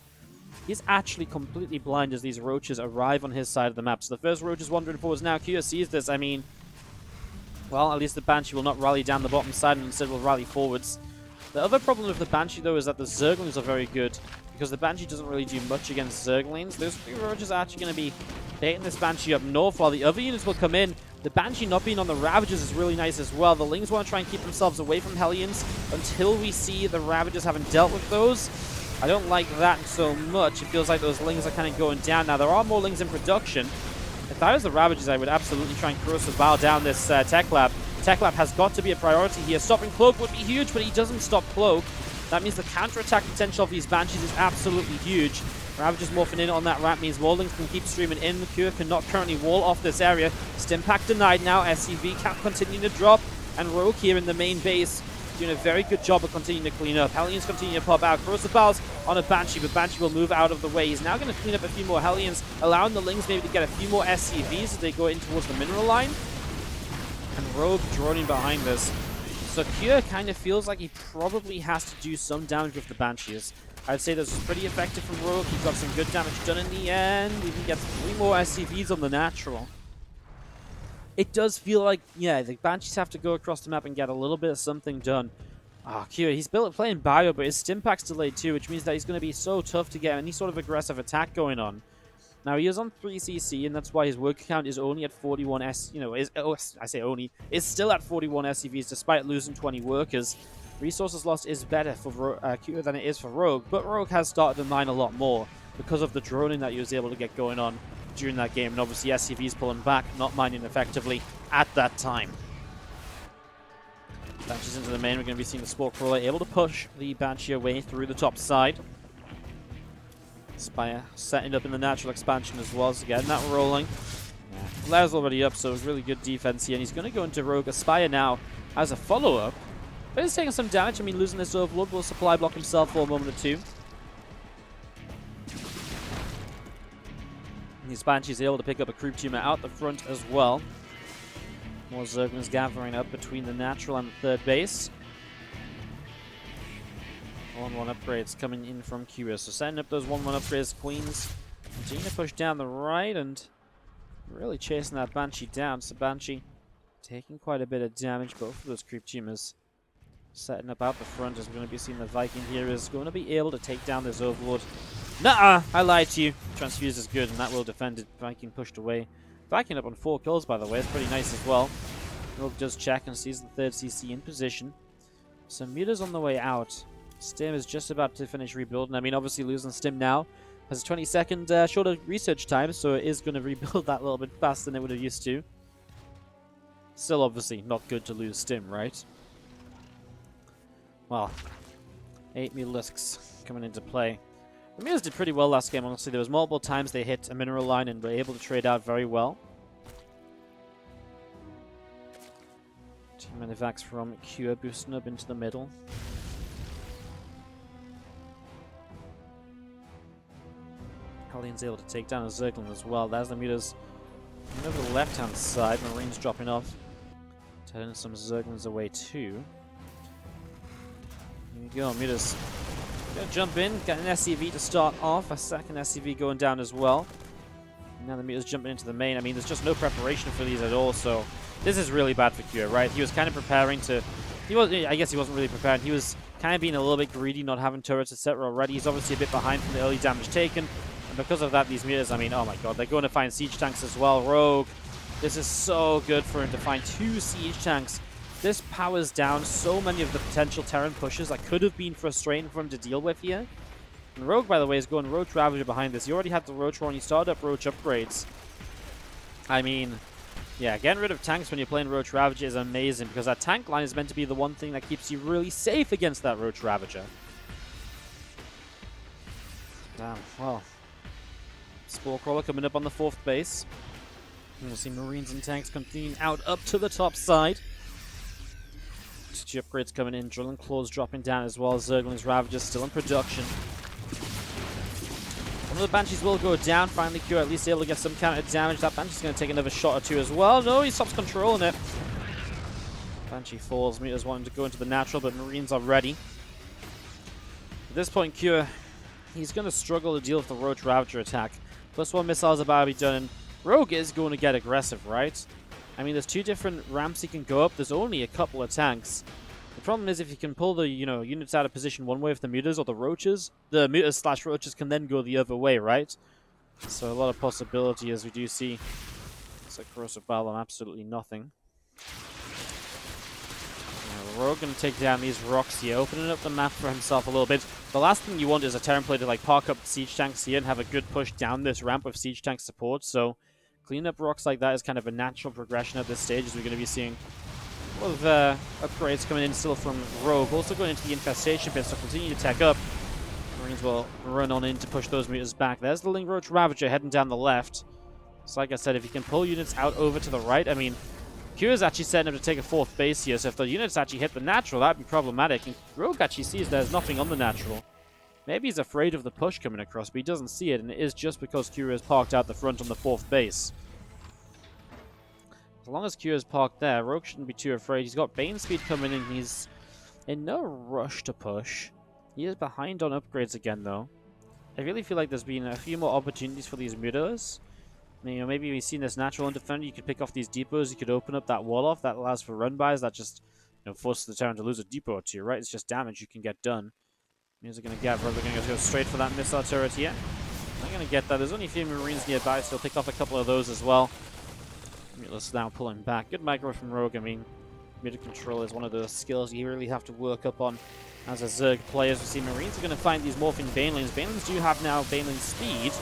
He's actually completely blind as these roaches arrive on his side of the map. So the first roach is wandering forwards now. Cure sees this. I mean, well, at least the Banshee will not rally down the bottom side and instead will rally forwards. The other problem with the Banshee, though, is that the Zerglings are very good, because the Banshee doesn't really do much against Zerglings. Those three roaches are actually going to be baiting this Banshee up north, while the other units will come in. The Banshee not being on the Ravagers is really nice as well. The Lings want to try and keep themselves away from Hellions until we see the Ravagers having dealt with those. I don't like that so much. It feels like those Lings are kind of going down. Now, there are more Lings in production. If I was the Ravagers, I would absolutely try and corrosive bow down this Tech Lab. Tech Lab has got to be a priority here. Stopping Cloak would be huge, but he doesn't stop Cloak. That means the counter-attack potential of these Banshees is absolutely huge. Ravagers morphing in on that ramp means more Lings can keep streaming in. The Cure cannot currently wall off this area. Stimpack denied now. SCV can't continue to drop. And Rogue here in the main base doing a very good job of continuing to clean up. Hellions continue to pop out. Corrosive Bows on a Banshee, but Banshee will move out of the way. He's now going to clean up a few more Hellions, allowing the Lings maybe to get a few more SCVs as they go in towards the mineral line. And Rogue droning behind this. So Cure kind of feels like he probably has to do some damage with the Banshees. I'd say this was pretty effective from Rogue. He got some good damage done in the end. Even gets 3 more SCVs on the natural. It does feel like, yeah, the Banshees have to go across the map and get a little bit of something done. Cure, he's playing Bio, but his Stimpack's delayed too, which means that he's going to be so tough to get any sort of aggressive attack going on. Now, he is on 3cc, and that's why his worker count is only at 41 I say only, is still at 41 SCVs despite losing 20 workers. Resources lost is better for Cure than it is for Rogue, but Rogue has started to mine a lot more because of the droning that he was able to get going on during that game, and obviously SCVs pulling back, not mining effectively at that time. Banshees into the main, we're going to be seeing the Spore Crawler able to push the Banshee away through the top side. Spire setting up in the natural expansion as well, so getting that rolling. Laird's already up, so really good defense here, and he's going to go into Rogue. Aspire now as a follow-up, but he's taking some damage. I mean, losing this Overlord will supply block himself for a moment or two. And his Banshee's able to pick up a Creep Tumor out the front as well. More Zerglings gathering up between the natural and the third base. 1-1 upgrades coming in from Cure. So setting up those 1-1 upgrades, Queens continue to push down the right and really chasing that Banshee down. So Banshee taking quite a bit of damage. Both of those Creep Tumors setting up out the front, as we're going to be seeing the Viking here is going to be able to take down this Overlord. Nuh-uh! I lied to you. Transfuse is good, and that will defend it. Viking pushed away. Viking up on 4 kills, by the way. It's pretty nice as well. Rogue does check and sees the 3rd CC in position. So Muta's on the way out. Stim is just about to finish rebuilding. I mean, obviously losing Stim now has a 20-second shorter research time, so it is going to rebuild that a little bit faster than it would have used to. Still, obviously, not good to lose Stim, right? Well, 8 Mulisks coming into play. The Mutas did pretty well last game, honestly. There was multiple times they hit a mineral line and were able to trade out very well. Team Manivacs from Cure boosting up into the middle. Hallian's able to take down a Zerglin as well. There's the Mutas And over the left-hand side, Marines dropping off. Turning some Zerglings away too. Here we go, Mutas. Gonna jump in, get an SCV to start off. A second SCV going down as well. Now the Mutas jumping into the main. I mean, there's just no preparation for these at all, so this is really bad for Kure, right? He was kind of preparing to... I guess he wasn't really prepared. He was kind of being a little bit greedy, not having turrets, etc. already. He's obviously a bit behind from the early damage taken. And because of that, these Mutas, I mean, oh my god, they're going to find siege tanks as well. Rogue, this is so good for him to find 2 siege tanks. This powers down so many of the potential Terran pushes that could have been frustrating for him to deal with here. And Rogue, by the way, is going Roach Ravager behind this. He already had the Roach Roar and he started up Roach upgrades. I mean, yeah, getting rid of tanks when you're playing Roach Ravager is amazing because that tank line is meant to be the one thing that keeps you really safe against that Roach Ravager. Damn, well. Spore Crawler coming up on the 4th base. And we'll see Marines and tanks continuing out up to the top side. G upgrades coming in, Drilling Claws dropping down as well. Zerglings, Ravagers still in production. One of the Banshees will go down. Finally, Q at least able to get some counter damage. That Banshee's going to take another shot or 2 as well. No, he stops controlling it. Banshee falls. Mutas wanting to go into the natural, but Marines are ready. At this point, Q, he's going to struggle to deal with the Roach Ravager attack. +1 missiles about to be done, and Rogue is going to get aggressive, right? I mean, there's 2 different ramps he can go up. There's only a couple of tanks. The problem is if you can pull the, units out of position one way with the Mutas or the Roaches, the Mutas/Roaches can then go the other way, right? So a lot of possibility as we do see. It's like corrosive battle on absolutely nothing. Rogue going to take down these rocks here, opening up the map for himself a little bit. The last thing you want is a Terran player to park up siege tanks here and have a good push down this ramp with siege tank support. So cleaning up rocks like that is kind of a natural progression at this stage, as we're going to be seeing a lot of upgrades coming in still from Rogue. Also going into the infestation pit, so continue to tech up. Marines will run on in to push those Mutas back. There's the Ling Roach Ravager heading down the left. So like I said, if you can pull units out over to the right, I mean, Q is actually setting up to take a 4th base here, so if the units actually hit the natural, that'd be problematic. And Rogue actually sees there's nothing on the natural. Maybe he's afraid of the push coming across, but he doesn't see it, and it is just because Q is parked out the front on the 4th base. As long as Q is parked there, Rogue shouldn't be too afraid. He's got Bane speed coming in. He's in no rush to push. He is behind on upgrades again, though. I really feel like there's been a few more opportunities for these Mutas. Maybe we've seen this natural undefended. You could pick off these depots. You could open up that wall off. That allows for run-bys. That just forces the Terran to lose a depot or 2, right? It's just damage you can get done. Mutas are going to get, they're going to go straight for that missile turret here. Not going to get that. There's only a few Marines nearby, so he'll pick off a couple of those as well. Mutas now pulling back. Good micro from Rogue. I mean, Muta control is one of those skills you really have to work up on as a Zerg player. As we see, Marines are going to find these morphing Banelings. Banelings do have now Baneling speed.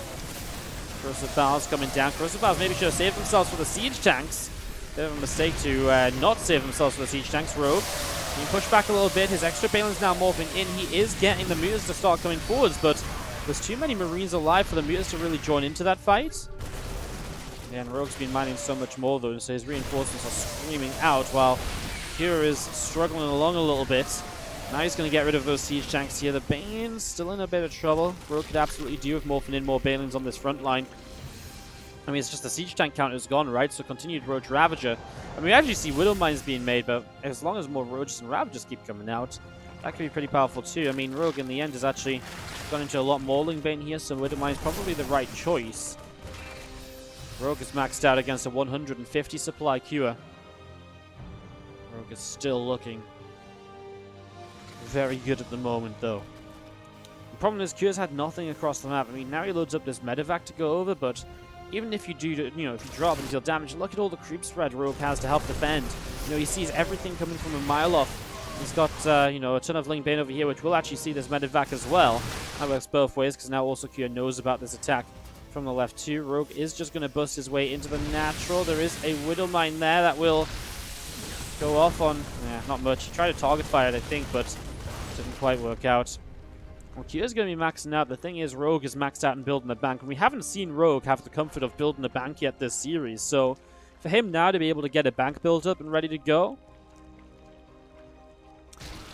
Corrosive Battles coming down. Corrosive Battles maybe should have saved themselves for the siege tanks. Bit of a mistake to not save themselves for the siege tanks. Rogue, he can push back a little bit. His extra Baneling's now morphing in. He is getting the Mutas to start coming forwards, but there's too many Marines alive for the Mutas to really join into that fight. Yeah, and Rogue's been mining so much more though, so his reinforcements are screaming out while Kira is struggling along a little bit. Now he's going to get rid of those siege tanks here. The Bane's still in a bit of trouble. Rogue could absolutely do with morphing in more Banelings on this front line. I mean, it's just the siege tank count is gone, right? So continued Roach Ravager. I mean, we actually see Widow Mines being made, but as long as more Roaches and Ravagers keep coming out, that could be pretty powerful too. I mean, Rogue in the end has actually gone into a lot more Lingbane here, so Widow Mines probably the right choice. Rogue is maxed out against a 150 supply Cure. Rogue is still looking very good at the moment, though. The problem is Cure's had nothing across the map. I mean, now he loads up this medevac to go over, but even if you do, if you drop and deal damage, look at all the creep spread Rogue has to help defend. He sees everything coming from a mile off. He's got, a ton of Lingbane over here, which will actually see this medevac as well. That works both ways, because now also Cure knows about this attack from the left too. Rogue is just going to bust his way into the natural. There is a Widow Mine there that will go off on, not much. He tried to target fire it, I think, but didn't quite work out. Well, Cure's going to be maxing out. The thing is, Rogue is maxed out and building a bank. And we haven't seen Rogue have the comfort of building a bank yet this series. So, for him now to be able to get a bank built up and ready to go,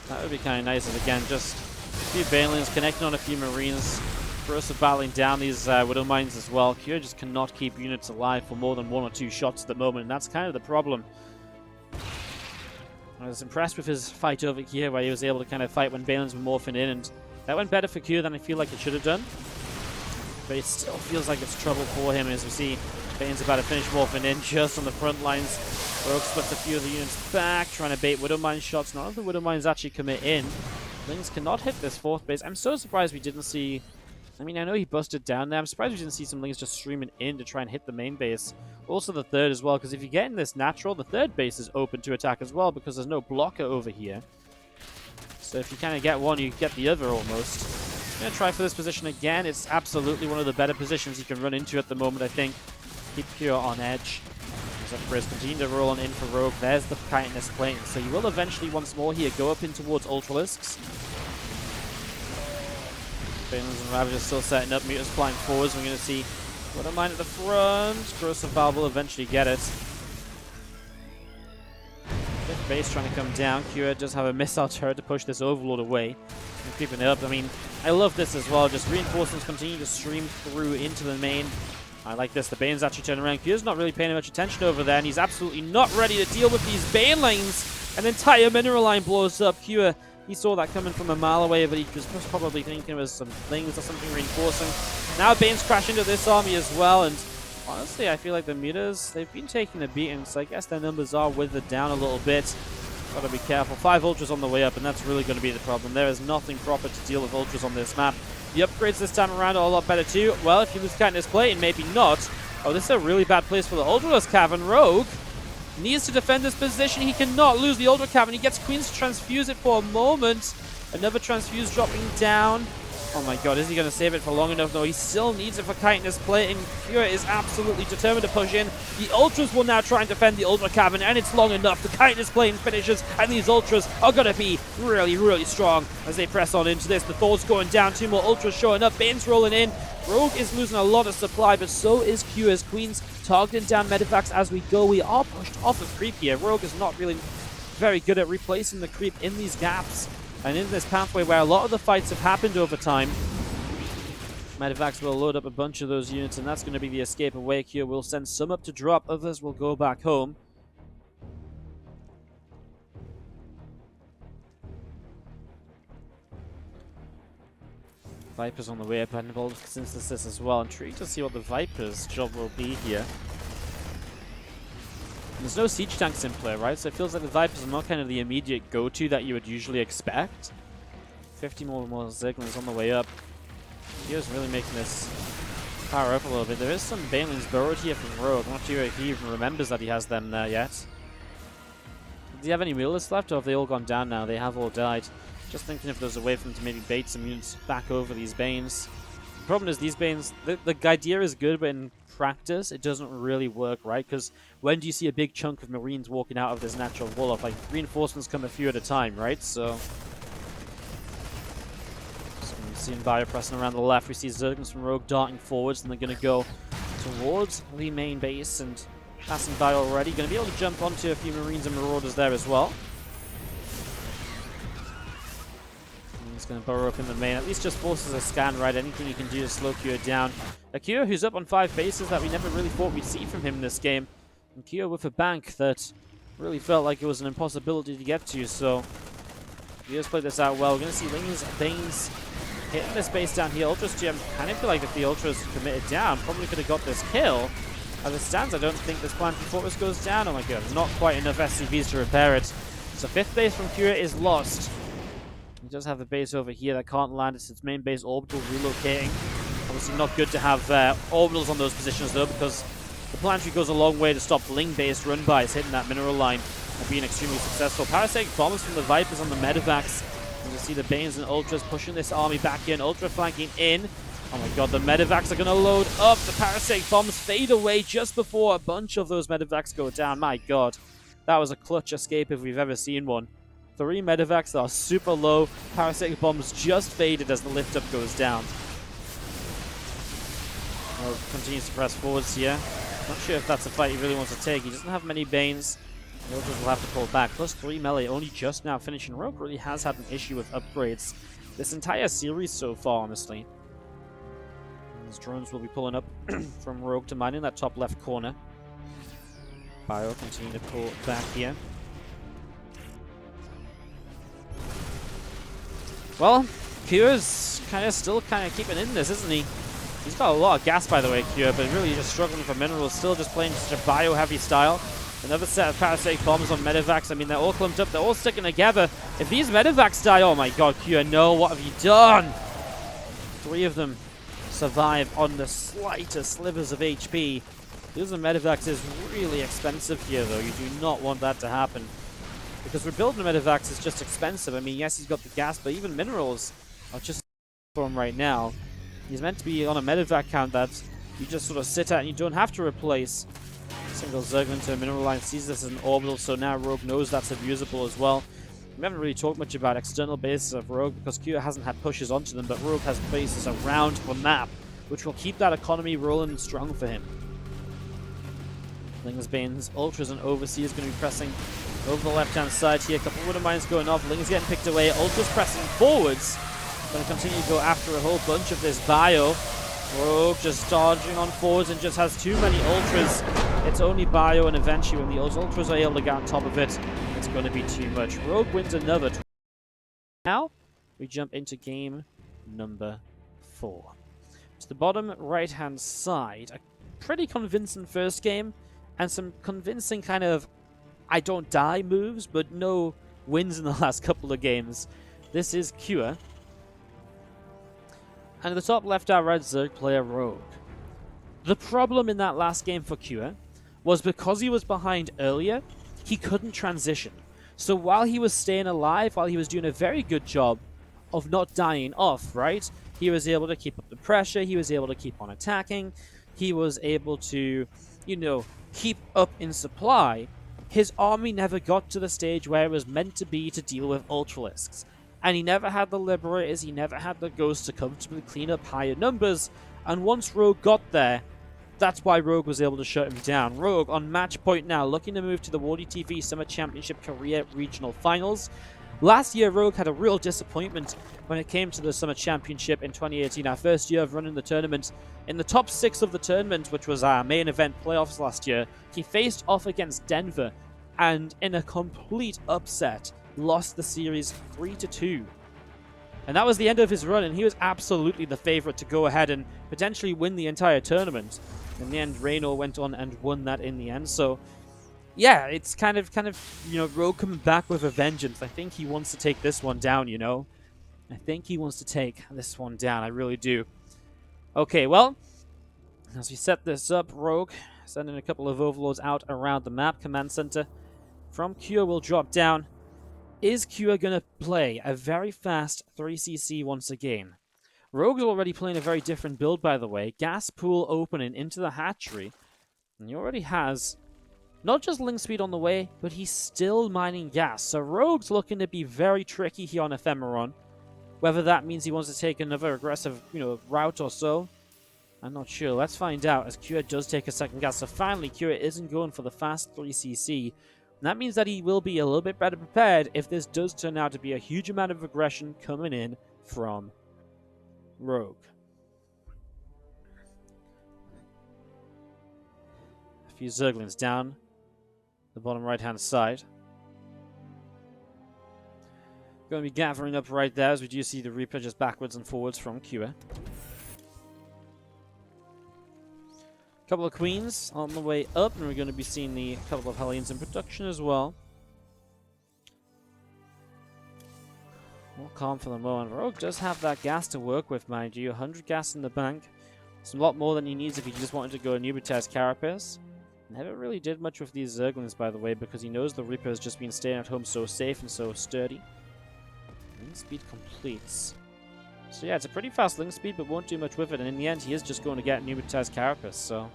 that would be kind of nice. And again, just a few Banelings connecting on a few Marines. Gross are battling down these Widow Mines as well. Kira just cannot keep units alive for more than 1 or 2 shots at the moment, and that's kind of the problem. I was impressed with his fight over here, where he was able to kind of fight when Balins were morphing in, and that went better for Kira than I feel like it should have done. But it still feels like it's trouble for him, as we see Bane's about to finish morphing in just on the front lines. Rogue splits a few of the units back, trying to bait Widow Mine shots. None of the Widow Mines actually commit in. Lings cannot hit this 4th base. I'm so surprised we didn't see... I mean, I know he busted down there. I'm surprised we didn't see some Lings just streaming in to try and hit the main base. Also the 3rd as well, because if you get in this natural, the 3rd base is open to attack as well, because there's no blocker over here. So if you kind of get one, you get the other almost. I'm going to try for this position again. It's absolutely one of the better positions you can run into at the moment, I think. Keep Kira on edge. Upgrades continue to roll on in for Rogue. There's the Chitinous Plane. So you will eventually once more here go up in towards Ultralisks. Balins and Ravagers still setting up. Mutas flying forwards. We're going to see Widow Mine at the front. Gross and Val will eventually get it. 5th base trying to come down. Kira does have a missile turret to push this Overlord away. And keeping it up. I mean, I love this as well. Just reinforcements continue to stream through into the main. I like this. The Bane's actually turning around. Kira's not really paying much attention over there, and he's absolutely not ready to deal with these Bane lanes. An entire mineral line blows up. Kira, he saw that coming from a mile away, but he was probably thinking it was some things or something reinforcing. Now Bane's crashing into this army as well, and honestly, I feel like the Mutas, they've been taking a beating, so I guess their numbers are withered down a little bit. Gotta be careful. 5 Ultras on the way up, and that's really going to be the problem. There is nothing proper to deal with Ultras on this map. The upgrades this time around are a lot better too. Well, if you lose Chitinous Plate, maybe not. Oh, this is a really bad place for the Ultralisk Cavern. Rogue needs to defend this position. He cannot lose the Ultra Cavern. He gets Queens to transfuse it for a moment. Another transfuse dropping down. Oh my god, is he going to save it for long enough? No, he still needs it for Chitinous Plate, and Kira is absolutely determined to push in. The Ultras will now try and defend the Ultra Cavern, and it's long enough. The Chitinous Plate finishes, and these Ultras are going to be really, really strong as they press on into this. The Thor's going down, 2 more Ultras showing up. Bane's rolling in. Rogue is losing a lot of supply, but so is Kira's Queens targeting down Medivacs as we go. We are pushed off of creep here. Rogue is not really very good at replacing the creep in these gaps. And in this pathway where a lot of the fights have happened over time, Medivacs will load up a bunch of those units, and that's going to be the escape away. Kira will send some up to drop, others will go back home. Viper's on the way up, and Bold Synthesis as well. Intrigued to see what the Viper's job will be here. There's no siege tanks in play, right? So it feels like the Vipers are not kind of the immediate go-to that you would usually expect. 50 more Zerglings on the way up. Kira's really making this power up a little bit. There is some Banelings burrowed here from Rogue. I'm not sure if he even remembers that he has them there yet. Do you have any Wheelers left, or have they all gone down now? They have all died. Just thinking if there's a way for them to maybe bait some units back over these Banes. The problem is these Banes, the idea is good, but in practice, it doesn't really work, right? Because when do you see a big chunk of Marines walking out of this natural wall of, like, reinforcements come a few at a time, right? So we see Bio pressing around the left. We see Zerglings from Rogue darting forwards, and they're going to go towards the main base, and passing by already. Going to be able to jump onto a few Marines and Marauders there as well. He's going to burrow up in the main. At least just forces a scan, right? Anything you can do to slow Kira down. Kira, who's up on 5 bases that we never really thought we'd see from him in this game. And Kira with a bank that really felt like it was an impossibility to get to. So Kira's played this out well. We're going to see Lings, Banes hitting this base down here. Ultras GM kind of feel like if the Ultras committed down, probably could have got this kill. As it stands, I don't think this Planetary Fortress goes down. Oh my god, not quite enough SCVs to repair it. So 5th base from Kira is lost. He does have a base over here that can't land. It's its main base orbital relocating. Obviously not good to have orbitals on those positions though, because the Planetary goes a long way to stop Ling-based run-bys hitting that mineral line and being extremely successful. Parasitic bombs from the Vipers on the Medivacs. You can see the Banes and Ultras pushing this army back in. Ultra flanking in. Oh my god, the Medivacs are going to load up. The Parasitic bombs fade away just before a bunch of those Medivacs go down. My god, that was a clutch escape if we've ever seen one. 3 Medivacs that are super low. Parasitic bombs just faded as the lift up goes down. Rogue continues to press forwards here. Not sure if that's a fight he really wants to take. He doesn't have many Banes. The Ultras will have to pull back. Plus 3 melee, only just now finishing. Rogue really has had an issue with upgrades this entire series so far, honestly. His drones will be pulling up from Rogue to mine in that top left corner. Bio continue to pull back here. Well, Kyo's still keeping in this, isn't he? He's got a lot of gas, by the way, Kyo, but really just struggling for minerals. Still just playing such a bio-heavy style. Another set of parasitic bombs on medevacs. I mean, they're all clumped up. They're all sticking together. If these medevacs die, oh my god, Kyo, no, what have you done? 3 of them survive on the slightest slivers of HP. Using medevacs is really expensive here, though. You do not want that to happen. Because rebuilding medevacs is just expensive. I mean, yes, he's got the gas, but even minerals are just for him right now. He's meant to be on a medevac count that you just sort of sit at and you don't have to replace. Single Zerg into a mineral line, sees this as an orbital, so now Rogue knows that's abusable as well. We haven't really talked much about external bases of Rogue because Q hasn't had pushes onto them, but Rogue has bases around the map, which will keep that economy rolling strong for him. Ling's Bane's Ultras and Overseer is going to be pressing over the left-hand side here. A couple of Wooden Mines going off. Ling's getting picked away. Ultras pressing forwards. Going to continue to go after a whole bunch of this bio. Rogue just dodging on forwards and just has too many Ultras. It's only bio, and eventually when the Ultras are able to get on top of it, it's going to be too much. Rogue wins another. Now, we jump into game number 4. To the bottom right-hand side, a pretty convincing first game, and some convincing kind of I don't die moves, but no wins in the last couple of games. This is Kua. And at the top left, our red Zerg player Rogue. The problem in that last game for Kua was because he was behind earlier, he couldn't transition. So while he was staying alive, while he was doing a very good job of not dying off, right? He was able to keep up the pressure, he was able to keep on attacking, he was able to, you know, keep up in supply. His army never got to the stage where it was meant to be to deal with Ultralisks. And he never had the Liberators, he never had the Ghosts to comfortably clean up higher numbers. And once Rogue got there, that's why Rogue was able to shut him down. Rogue on match point now, looking to move to the WardiTV Summer Championship Korea Regional Finals. Last year, Rogue had a real disappointment when it came to the Summer Championship in 2018, our first year of running the tournament. In the top 6 of the tournament, which was our main event playoffs last year, he faced off against Denver, and in a complete upset, lost the series 3-2. And that was the end of his run, and he was absolutely the favorite to go ahead and potentially win the entire tournament. In the end, Reynor went on and won that in the end, so yeah, it's kind of, you know, Rogue coming back with a vengeance. I think he wants to take this one down, you know? I think he wants to take this one down, I really do. Okay, well, as we set this up, Rogue sending a couple of overlords out around the map. Command center from Kua will drop down. Is Kua going to play a very fast 3cc once again? Rogue's already playing a very different build, by the way. Gas pool opening into the hatchery. And he already has not just link speed on the way, but he's still mining gas. So Rogue's looking to be very tricky here on Ephemeron. Whether that means he wants to take another aggressive, you know, route or so, I'm not sure. Let's find out as Kua does take a second gas. So finally, Kua isn't going for the fast 3cc. And that means that he will be a little bit better prepared if this does turn out to be a huge amount of aggression coming in from Rogue. A few Zerglings down the bottom right-hand side. Going to be gathering up right there as we do see the Reaper just backwards and forwards from Kua. Couple of Queens on the way up, and we're going to be seeing the couple of Hellions in production as well. All calm for the moment. Rogue does have that gas to work with, mind you. 100 gas in the bank. It's a lot more than he needs if he just wanted to go Nubitaz Carapace. Never really did much with these Zerglings, by the way, because he knows the Reaper has just been staying at home so safe and so sturdy. Link speed completes. So yeah, it's a pretty fast link speed, but won't do much with it. And in the end, he is just going to get Nubitaz Carapace, so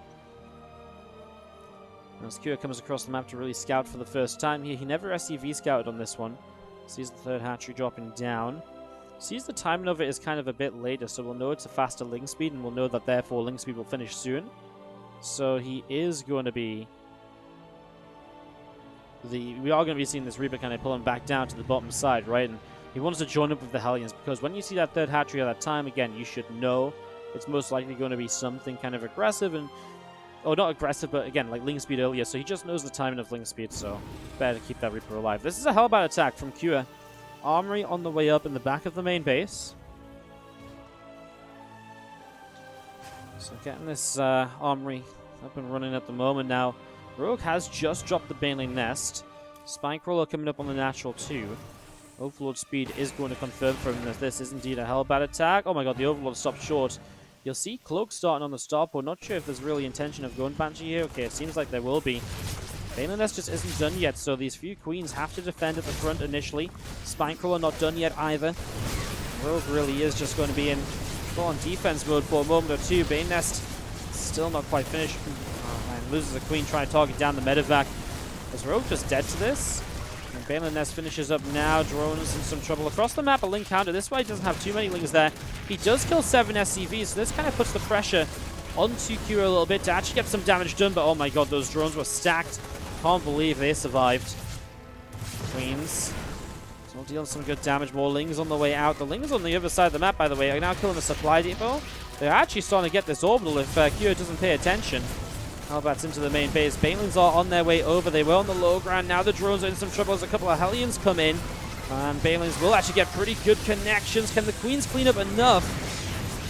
as Kua comes across the map to really scout for the first time here, he never SCV scouted on this one. Sees the third hatchery dropping down. Sees the timing of it is kind of a bit later, so we'll know it's a faster link speed, and we'll know that therefore link speed will finish soon. So he is going to be we are going to be seeing this Reaper kind of pulling back down to the bottom side, right? And he wants to join up with the Hellions, because when you see that third hatchery at that time, again, you should know it's most likely going to be something kind of aggressive and... Oh, not aggressive, but again, like Ling speed earlier, so he just knows the timing of Ling speed, so better to keep that Reaper alive. This is a hellbound attack from Kua. Armory on the way up in the back of the main base. So getting this Armory up and running at the moment now. Rogue has just dropped the Banelane Nest. Spinecrawler coming up on the natural too. Overlord speed is going to confirm for him that this is indeed a hellbound attack. Oh my god, the Overlord stopped short. You'll see Cloak starting on the starport. Not sure if there's really intention of going Banshee here. Okay, it seems like there will be. Banelane Nest just isn't done yet, so these few queens have to defend at the front initially. Spinecrawler not done yet either. Rogue really is just going to be in full-on defense mode for a moment or two. Bane Nest still not quite finished. Oh man, loses a queen trying to target down the medevac. Is Rogue just dead to this? And Banelane Nest finishes up now. Drones in some trouble across the map. A Ling counter. This way doesn't have too many Lings there. He does kill 7 SCVs, so this kind of puts the pressure onto Kua a little bit to actually get some damage done. But oh my god, those drones were stacked. Can't believe they survived. Queens. So we'll deal some good damage. More Lings on the way out. The Lings on the other side of the map, by the way, are now killing the supply depot. They're actually starting to get this orbital if Kua doesn't pay attention. Hellbats into the main base. Banelings are on their way over. They were on the low ground. Now the drones are in some trouble as a couple of Hellions come in. And Banelings will actually get pretty good connections. Can the Queens clean up enough?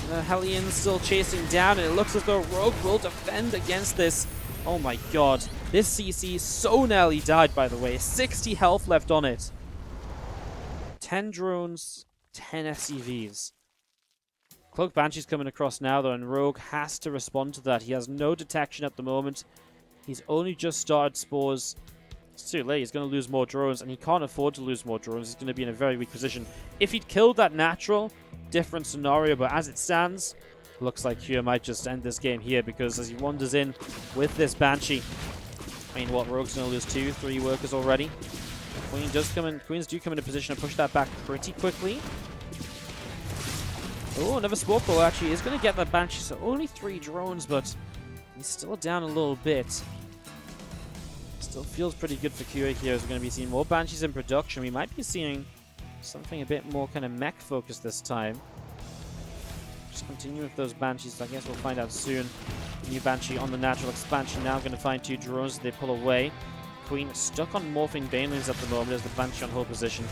The Hellions still chasing down, and it looks as though Rogue will defend against this. Oh my god. This CC so nearly died, by the way. 60 health left on it. 10 drones, 10 SCVs. Cloak Banshee's coming across now, though, and Rogue has to respond to that. He has no detection at the moment. He's only just started spores. It's too late. He's going to lose more drones, and he can't afford to lose more drones. He's going to be in a very weak position. If he'd killed that natural, different scenario, but as it stands, looks like Kua might just end this game here, because as he wanders in with this Banshee, I mean, what, Rogue's going to lose 2, 3 workers already. Queens do come into position to push that back pretty quickly. Oh, another Spore Crawler actually is going to get that Banshee, so only 3 drones, but he's still down a little bit. Still feels pretty good for Kua here, as we're going to be seeing more Banshees in production. We might be seeing something a bit more kind of mech focused this time. Just continue with those Banshees, so I guess we'll find out soon. New Banshee on the natural expansion now, going to find 2 drones as they pull away. Queen stuck on morphing Banelings at the moment as the Banshee on hold position.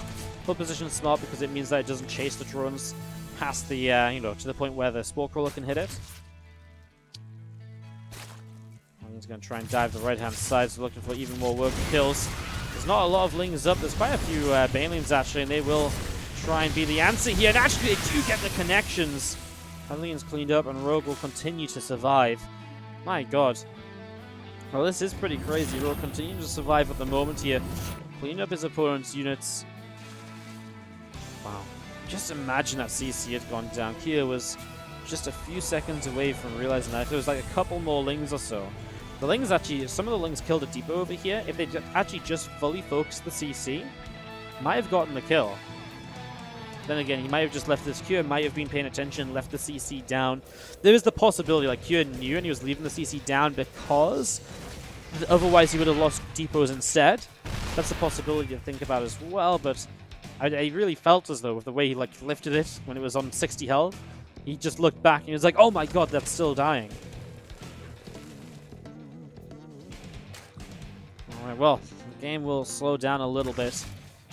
Hold position is smart because it means that it doesn't chase the drones past the, to the point where the Spore Crawler can hit it. He's going to try and dive the right-hand side, so looking for even more worker kills. There's not a lot of Lings up. There's quite a few Banelings, actually, and they will try and be the answer here. And actually, they do get the connections. Hellions cleaned up, and Rogue will continue to survive. My god. Well, this is pretty crazy. Rogue continuing to survive at the moment here. Clean up his opponent's units. Wow. Just imagine that CC had gone down. Kua was just a few seconds away from realizing that. If there was like a couple more Lings or so. The Lings actually, some of the Lings killed a depot over here. If they actually just fully focused the CC, might have gotten the kill. Then again, he might have just left this. Kua might have been paying attention, left the CC down. There is the possibility, like Kua knew and he was leaving the CC down because otherwise he would have lost depots instead. That's a possibility to think about as well, but I really felt as though with the way he like lifted it when it was on 60 health, he just looked back and he was like, oh my god, that's still dying. Alright, well, the game will slow down a little bit.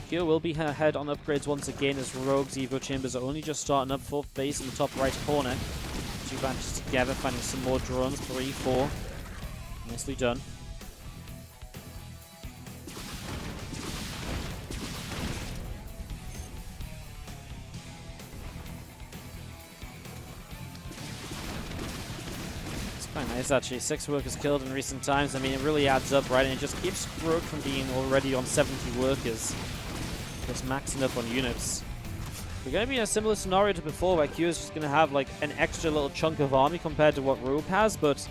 Kua will be ahead on upgrades once again as Rogue's Evo Chambers are only just starting up. 4th base in the top right corner. 2 Banshees together, finding some more drones. 3, 4. Nicely done. Nice, actually. 6 workers killed in recent times. I mean, it really adds up, right? And it just keeps Rogue from being already on 70 workers. Just maxing up on units. We're going to be in a similar scenario to before, where Q is just going to have, like, an extra little chunk of army compared to what Rogue has, but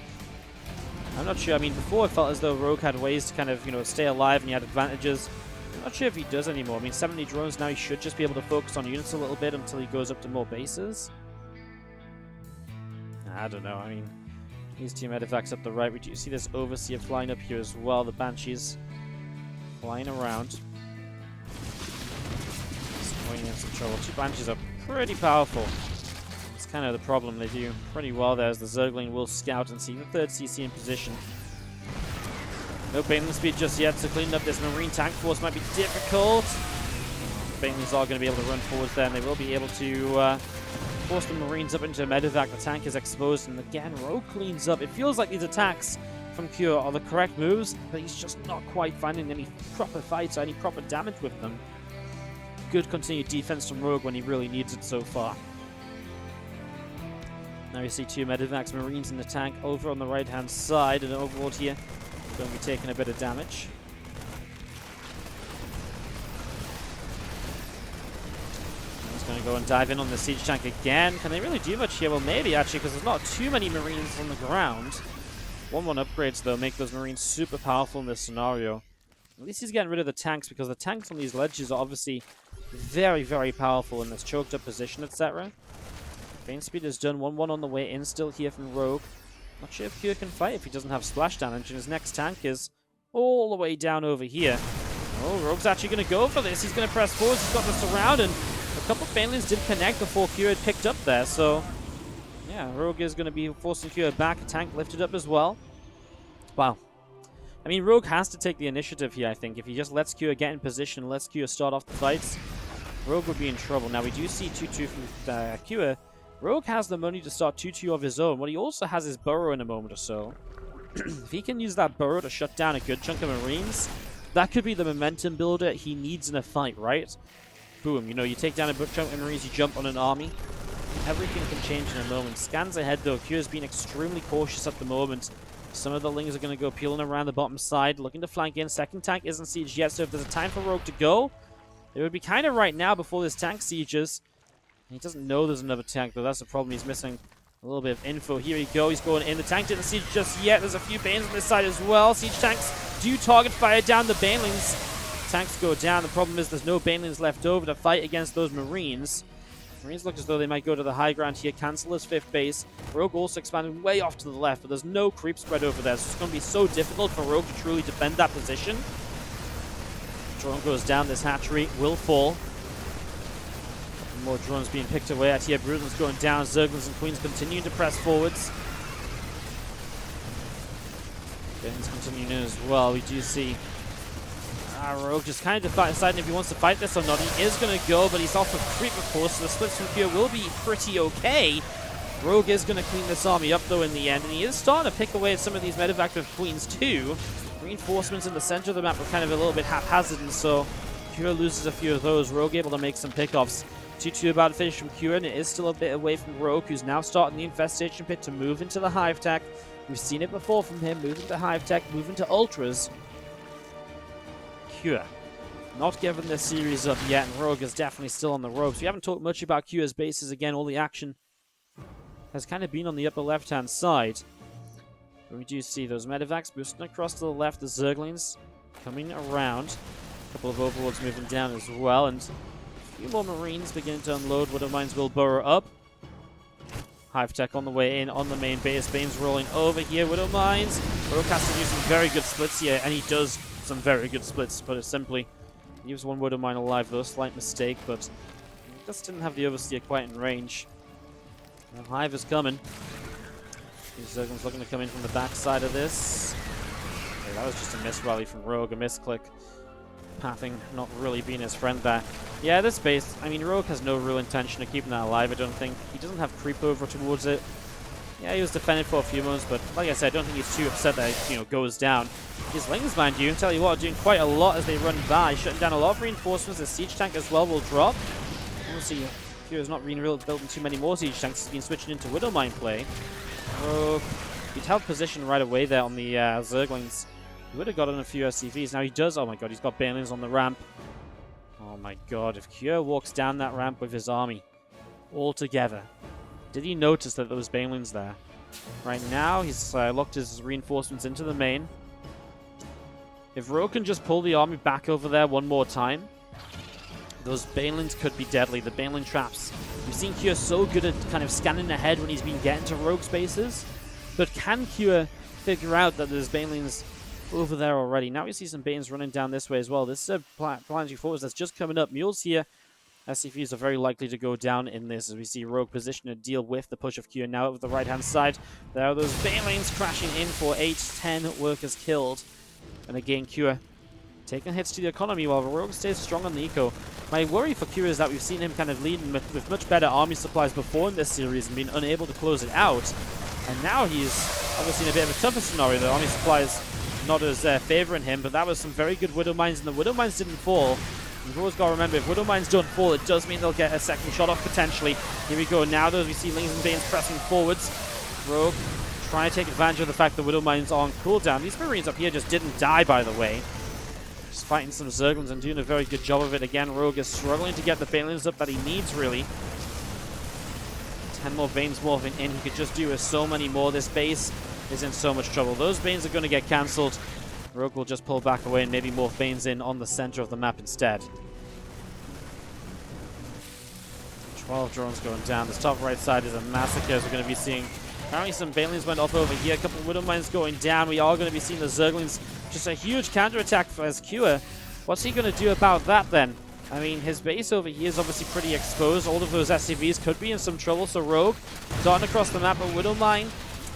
I'm not sure. I mean, before it felt as though Rogue had ways to kind of, stay alive and he had advantages. I'm not sure if he does anymore. I mean, 70 drones now, he should just be able to focus on units a little bit until he goes up to more bases. I don't know. I mean, these 2 medevacs up the right. We do see this Overseer flying up here as well. The Banshees flying around. Going in some trouble. 2 Banshees are pretty powerful. It's kind of the problem. They do pretty well there as the Zergling will scout and see the 3rd CC in position. No Baneling speed just yet, so cleaning up this Marine tank force might be difficult. Banelings are going to be able to run forwards there, and they will be able to force the Marines up into a medevac. The tank is exposed, and again, Rogue cleans up. It feels like these attacks from Cure are the correct moves, but he's just not quite finding any proper fights or any proper damage with them. Good continued defense from Rogue when he really needs it so far. Now you see 2 medevacs, Marines in the tank over on the right-hand side, and Overlord here going to be taking a bit of damage. He's going to go and dive in on the siege tank again. Can they really do much here? Well, maybe actually, because there's not too many Marines on the ground. 1-1 upgrades, though, make those Marines super powerful in this scenario. At least he's getting rid of the tanks, because the tanks on these ledges are obviously very, very powerful in this choked up position, etc. Bane speed is done. 1-1 on the way in still here from Rogue. Not sure if Cure can fight if he doesn't have splash damage, and his next tank is all the way down over here. Oh, Rogue's actually going to go for this. He's going to press forward. He's got the surround, and a couple of Banelings did connect before Cure had picked up there, so yeah, Rogue is going to be forcing Cure back. Tank lifted up as well. Wow. I mean, Rogue has to take the initiative here, I think. If he just lets Cure get in position and lets Cure start off the fights, Rogue would be in trouble. Now, we do see 2-2 from Cure. Rogue has the money to start 2-2 of his own. What he also has is Burrow in a moment or so. If he can use that Burrow to shut down a good chunk of Marines, that could be the momentum builder he needs in a fight, right? Boom, you know, you take down a good chunk of Marines, you jump on an army. Everything can change in a moment. Scans ahead, though. Cure's been extremely cautious at the moment. Some of the Lings are going to go peeling around the bottom side, looking to flank in. Second tank isn't sieged yet, so if there's a time for Rogue to go, it would be kind of right now before this tank sieges. He doesn't know there's another tank, though. That's the problem. He's missing a little bit of info. Here we go. He's going in. The tank didn't siege just yet. There's a few Banes on this side as well. Siege tanks do target fire down the Banelings. Tanks go down. The problem is there's no Banelings left over to fight against those Marines. Marines look as though they might go to the high ground here. Cancel his 5th base. Rogue also expanded way off to the left, but there's no creep spread over there, so it's going to be so difficult for Rogue to truly defend that position. Drone goes down. This hatchery will fall. More drones being picked away at here. Brutal's going down. Zerglings and Queens continuing to press forwards. Bane's continuing in as well. We do see Rogue just kind of deciding if he wants to fight this or not. He is going to go, but he's off of creep, of course, so the splits from Cure will be pretty okay. Rogue is going to clean this army up, though, in the end, and he is starting to pick away at some of these medevactive Queens, too. Reinforcements in the center of the map are kind of a little bit haphazard, and so Cure loses a few of those. Rogue able to make some pickoffs. 2-2 about to finish from Cure, and it is still a bit away from Rogue, who's now starting the Infestation Pit to move into the Hive Tech. We've seen it before from him, moving to Hive Tech, moving to Ultras. Cure not given this series up yet, and Rogue is definitely still on the ropes. We haven't talked much about Cure's bases. Again, all the action has kind of been on the upper left-hand side. But we do see those medevacs boosting across to the left, the Zerglings coming around. A couple of Overlords moving down as well, and a few more Marines beginning to unload. Widow Mines will burrow up. Hive Tech on the way in on the main base. Bane's rolling over here. Widow Mines. Rogue has to do some very good splits here, and he does some very good splits, to put it simply. Leaves one Widow Mine alive, though. Slight mistake, but he just didn't have the Overseer quite in range. Now, Hive is coming. These Zerglings looking to come in from the back side of this. Okay, that was just a miss rally from Rogue, a misclick. Pathing not really being his friend there. Yeah, this base, I mean, Rogue has no real intention of keeping that alive, I don't think. He doesn't have creep over towards it. Yeah, he was defended for a few moments, but like I said, I don't think he's too upset that it, goes down. His Lings, mind you, tell you what, are doing quite a lot as they run by, shutting down a lot of reinforcements. The siege tank as well will drop. We'll see. Fury's not really building too many more siege tanks. He's been switching into Widow Mine play. Rogue, he'd held position right away there on the Zerglings. He would have gotten a few SCVs. Now he does. Oh my god, he's got Banelings on the ramp. Oh my god, if Cure walks down that ramp with his army all together, did he notice that there was Banelings there? Right now, he's locked his reinforcements into the main. If Rogue can just pull the army back over there one more time, those Banelings could be deadly. The Baneling traps. We've seen Cure so good at kind of scanning ahead when he's been getting to Rogue spaces, but can Cure figure out that there's Banelings over there already? Now we see some Banes running down this way as well. This is a planetary force that's just coming up. Mule's here. SCVs are very likely to go down in this as we see Rogue position to deal with the push of Q. And now over the right-hand side, there are those Banelings crashing in for 8-10 workers killed. And again, Q taking hits to the economy while Rogue stays strong on the eco. My worry for Q is that we've seen him kind of lead with much better army supplies before in this series and been unable to close it out. And now he's obviously in a bit of a tougher scenario. The army supplies not as favoring him, but that was some very good Widow Mines, and the Widow Mines didn't fall. You've always got to remember, if Widow Mines don't fall, it does mean they'll get a second shot off potentially. Here we go. Now, though, we see Lings and Banes pressing forwards. Rogue trying to take advantage of the fact that Widow Mines are on cooldown. These Marines up here just didn't die, by the way. Just fighting some Zerglings and doing a very good job of it. Again, Rogue is struggling to get the Banelings up that he needs, really. 10 more Banes morphing in. He could just do with so many more. This base is in so much trouble. Those Banes are going to get cancelled. Rogue will just pull back away and maybe morph Banes in on the center of the map instead. 12 drones going down. This top right side is a massacre, as we're going to be seeing. Apparently some Banelings went off over here. A couple of Widow Mines going down. We are going to be seeing the Zerglings. Just a huge counterattack for Escua. What's he going to do about that then? I mean, his base over here is obviously pretty exposed. All of those SCVs could be in some trouble. So Rogue darting across the map. A Widow Mine,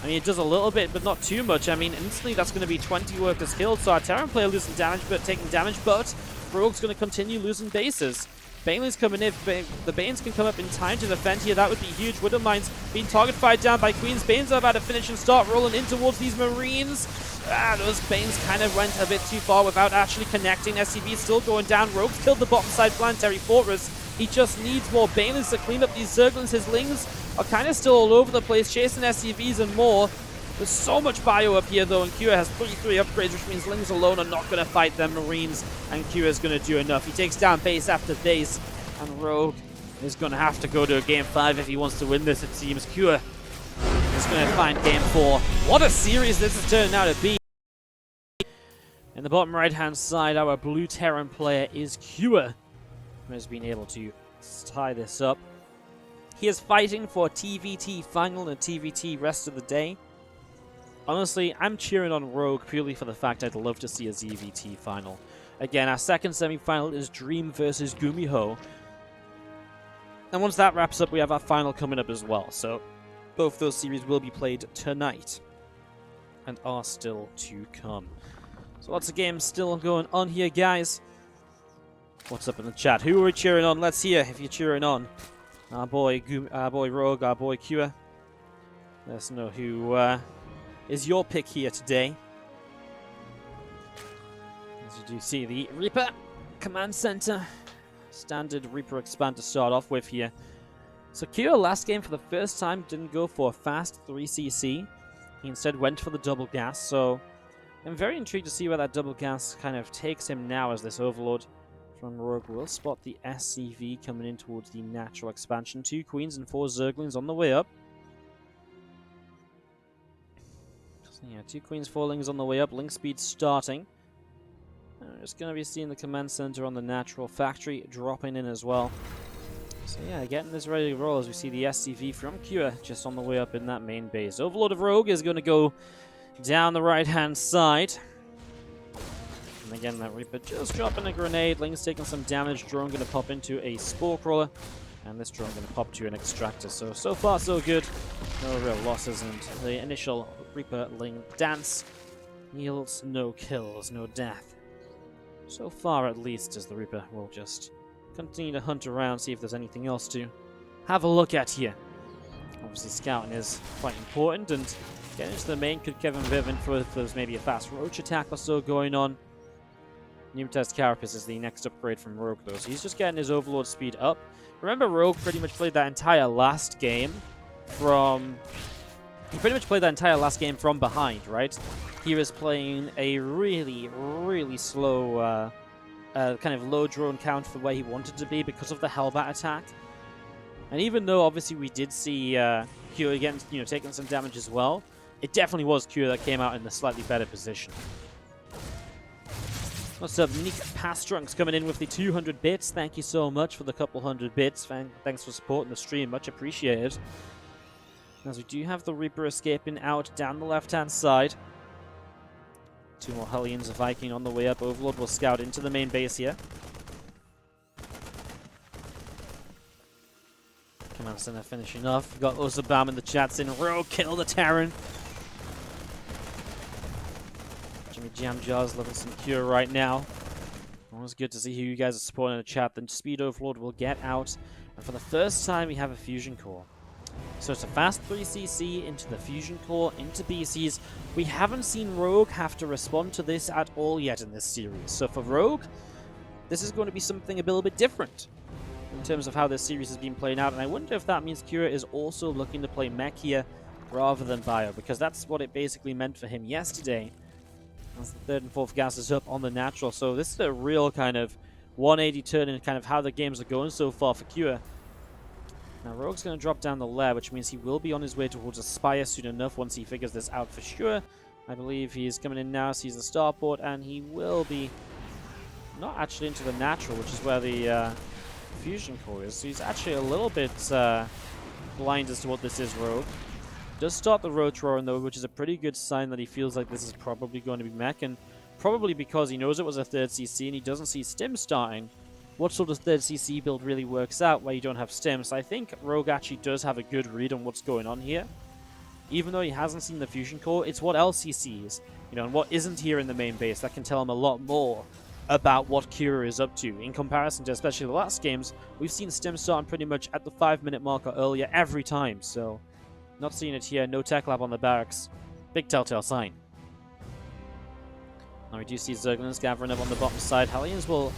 I mean, it does a little bit, but not too much. I mean, instantly that's going to be 20 workers killed. So our Terran player losing damage, but taking damage. But Rogue's going to continue losing bases. Banelings coming in. The Banes can come up in time to defend here. That would be huge. Widow Mines being target fired down by Queens. Banes are about to finish and start rolling in towards these Marines. Those Banes kind of went a bit too far without actually connecting. SCV still going down. Rogue's killed the bottom side planetary fortress. He just needs more Banelings to clean up these Zerglings. His Lings are kind of still all over the place, chasing SCVs and more. There's so much bio up here, though, and Q has 3 upgrades, which means Lings alone are not going to fight them Marines, and Q is going to do enough. He takes down base after base, and Rogue is going to have to go to a game 5 if he wants to win this, it seems. Q is going to find game 4. What a series this is turning out to be. In the bottom right-hand side, our blue Terran player is Q, who has been able to tie this up. He is fighting for TVT final and TVT rest of the day. Honestly, I'm cheering on Rogue purely for the fact I'd love to see a ZvT final. Again, our second semi-final is Dream versus Gumiho. And once that wraps up, we have our final coming up as well. So both those series will be played tonight and are still to come. So lots of games still going on here, guys. What's up in the chat? Who are we cheering on? Let's hear if you're cheering on our boy Rogue, our boy Q. Let us know who is your pick here today. As you do see, the Reaper Command Center. Standard Reaper expand to start off with here. So Q last game for the first time didn't go for a fast 3cc. He instead went for the double gas. So I'm very intrigued to see where that double gas kind of takes him now, as this Overlord from Rogue will spot the SCV coming in towards the natural expansion. 2 Queens and 4 Zerglings on the way up. Yeah, 2 Queens, 4 Lings on the way up. Link speed starting. We're just going to be seeing the command center on the natural factory dropping in as well. So yeah, getting this ready to roll as we see the SCV from Q just on the way up in that main base. Overlord of Rogue is going to go down the right-hand side. And again, that Reaper just dropping a grenade. Link's taking some damage. Drone going to pop into a Spore Crawler. And this drone going to pop to an Extractor. So far, so good. No real losses. And the initial Reaper Ling dance yields no kills, no death. So far, at least, as the Reaper will just continue to hunt around, see if there's anything else to have a look at here. Obviously, scouting is quite important, and getting into the main could give him a bit of info if there's maybe a fast Roach attack or so going on. Pneumatized Carapace is the next upgrade from Rogue, though, so he's just getting his Overlord speed up. Remember, Rogue pretty much played that entire last game from... He pretty much played that entire last game from behind, right? He was playing a really, really slow, kind of low drone count for where he wanted to be because of the Hellbat attack. And even though, obviously, we did see Q again, taking some damage as well, it definitely was Q that came out in the slightly better position. What's up, Nick Pastrunks coming in with the 200 bits. Thank you so much for the couple hundred bits. Thanks for supporting the stream. Much appreciated. As we do have the Reaper escaping out down the left-hand side. 2 more Hellions, a Viking on the way up. Overlord will scout into the main base here. Center finishing off. We've got Ozabam in the chat saying, Rogue, kill the Terran. Jimmy Jam Jaws loving some Cure right now. Always good to see who you guys are supporting in the chat. The Speed Overlord will get out. And for the first time, we have a Fusion Core. So it's a fast 3cc into the Fusion Core, into BCs. We haven't seen Rogue have to respond to this at all yet in this series. So for Rogue, this is going to be something a little bit different in terms of how this series has been playing out. And I wonder if that means Kira is also looking to play mech here rather than bio, because that's what it basically meant for him yesterday. As the third and fourth gas is up on the natural. So this is a real kind of 180 turn in kind of how the games are going so far for Kira. Now Rogue's going to drop down the lair, which means he will be on his way towards Aspire soon enough once he figures this out for sure. I believe he's coming in now, sees the starport, and he will be not actually into the natural, which is where the Fusion Core is. So he's actually a little bit blind as to what this is, Rogue. Does start the Roach Roaring though, which is a pretty good sign that he feels like this is probably going to be mech, and probably because he knows it was a 3rd CC and he doesn't see Stim starting. What sort of 3rd CC build really works out where you don't have Stim? So I think Rogue actually does have a good read on what's going on here. Even though he hasn't seen the Fusion Core, it's what else he sees, you know, and what isn't here in the main base that can tell him a lot more about what Kira is up to. In comparison to especially the last games, we've seen Stim starting pretty much at the 5-minute mark or earlier every time, so not seeing it here. No tech lab on the barracks. Big telltale sign. Now we do see Zerglings gathering up on the bottom side. Hellions will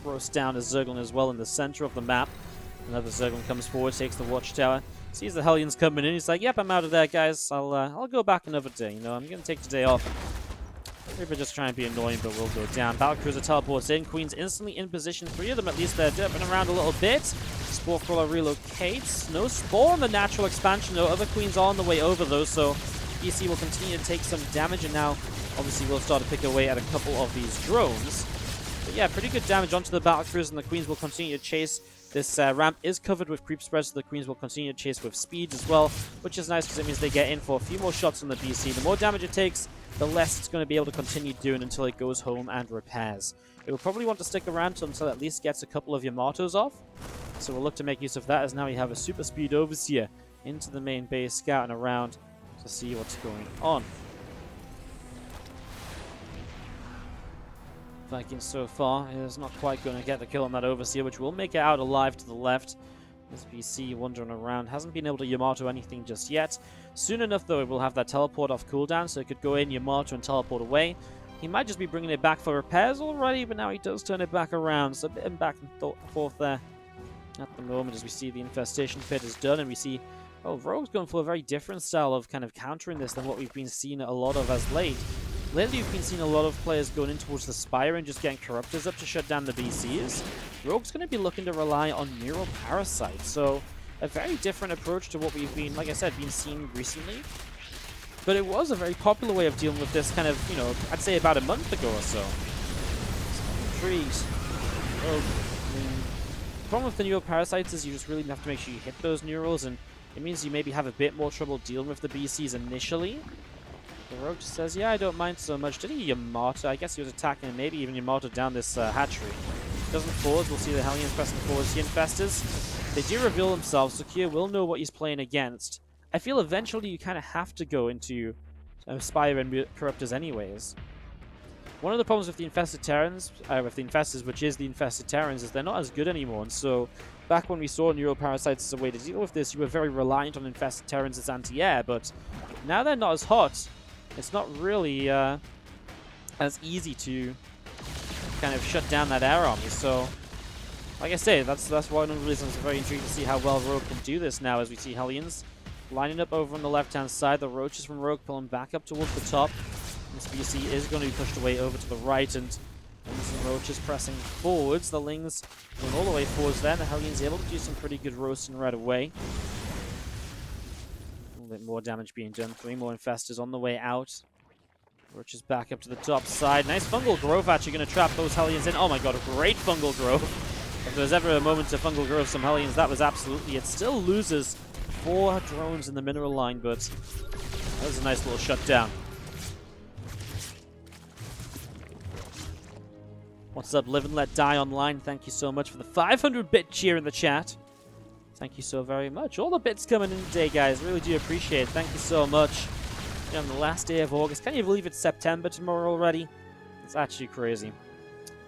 roast down a Zerglin as well in the center of the map. Another Zerglin comes forward, takes the watchtower, sees the Hellions coming in. He's like, yep, I'm out of there, guys. I'll go back another day. You know, I'm going to take today off. Maybe just try and be annoying, but we'll go down. Battlecruiser teleports in. Queen's instantly in position. 3 of them, at least, they're derping around a little bit. Spore Crawler relocates. No Spore on the natural expansion, though. Other Queens are on the way over, though, so BC will continue to take some damage, and now, obviously, we'll start to pick away at a couple of these drones. But yeah, pretty good damage onto the Battlecruiser, and the Queens will continue to chase. This ramp is covered with creep spreads, so the Queens will continue to chase with speed as well, which is nice because it means they get in for a few more shots on the BC. The more damage it takes, the less it's going to be able to continue doing until it goes home and repairs. It will probably want to stick around until it at least gets a couple of Yamatos off. So we'll look to make use of that, as now we have a super speed overseer into the main base, scouting around to see what's going on. Vikings so far is not quite going to get the kill on that overseer, which will make it out alive to the left. This BC wandering around, hasn't been able to Yamato anything just yet. Soon enough, though, it will have that teleport off cooldown, so it could go in, Yamato, and teleport away. He might just be bringing it back for repairs already, but now he does turn it back around, so a bit back and forth there at the moment as we see the infestation pit is done, and we see, oh, Rogue's going for a very different style of kind of countering this than what we've been seeing a lot of as late. Lately, you've been seeing a lot of players going in towards the Spire and just getting Corruptors up to shut down the BCs. Rogue's going to be looking to rely on Neural Parasites, so a very different approach to what we've been, like I said, been seeing recently. But it was a very popular way of dealing with this kind of, you know, I'd say about a month ago or so. Trees. Rogue. The problem with the Neural Parasites is you just really have to make sure you hit those Neurals, and it means you maybe have a bit more trouble dealing with the BCs initially. The Rogue just says, yeah, I don't mind so much. Did he Yamato? I guess he was attacking, maybe even Yamato down this hatchery. Doesn't forward. We'll see the Hellions pressing forward. The Infestors, they do reveal themselves, so Kier will know what he's playing against. I feel eventually you kind of have to go into Spire and Corruptors anyways. One of the problems with the Infested Terrans, with the Infestors, which is the Infested Terrans, is they're not as good anymore. And so, back when we saw Neural Parasites as a way to deal with this, you were very reliant on Infested Terrans as anti-air, but now they're not as hot. It's not really as easy to kind of shut down that air army. So, like I say, that's one of the reasons I'm very intrigued to see how well Rogue can do this now, as we see Hellions lining up over on the left-hand side. The Roaches from Rogue pulling back up towards the top. This BC is going to be pushed away over to the right, and some Roaches pressing forwards. The Lings going all the way forwards there. The Hellions able to do some pretty good roasting right away. Bit more damage being done. 3 more Infestors on the way out. Roaches back up to the top side. Nice Fungal Growth actually going to trap those Hellions in. Oh my god, a great Fungal Growth. If there was ever a moment to Fungal Growth some Hellions, that was absolutely it. Still loses 4 drones in the mineral line, but that was a nice little shutdown. What's up, Live and Let Die Online? Thank you so much for the 500-bit cheer in the chat. Thank you so very much. All the bits coming in today, guys. Really do appreciate it. Thank you so much. On the last day of August. Can you believe it's September tomorrow already? It's actually crazy.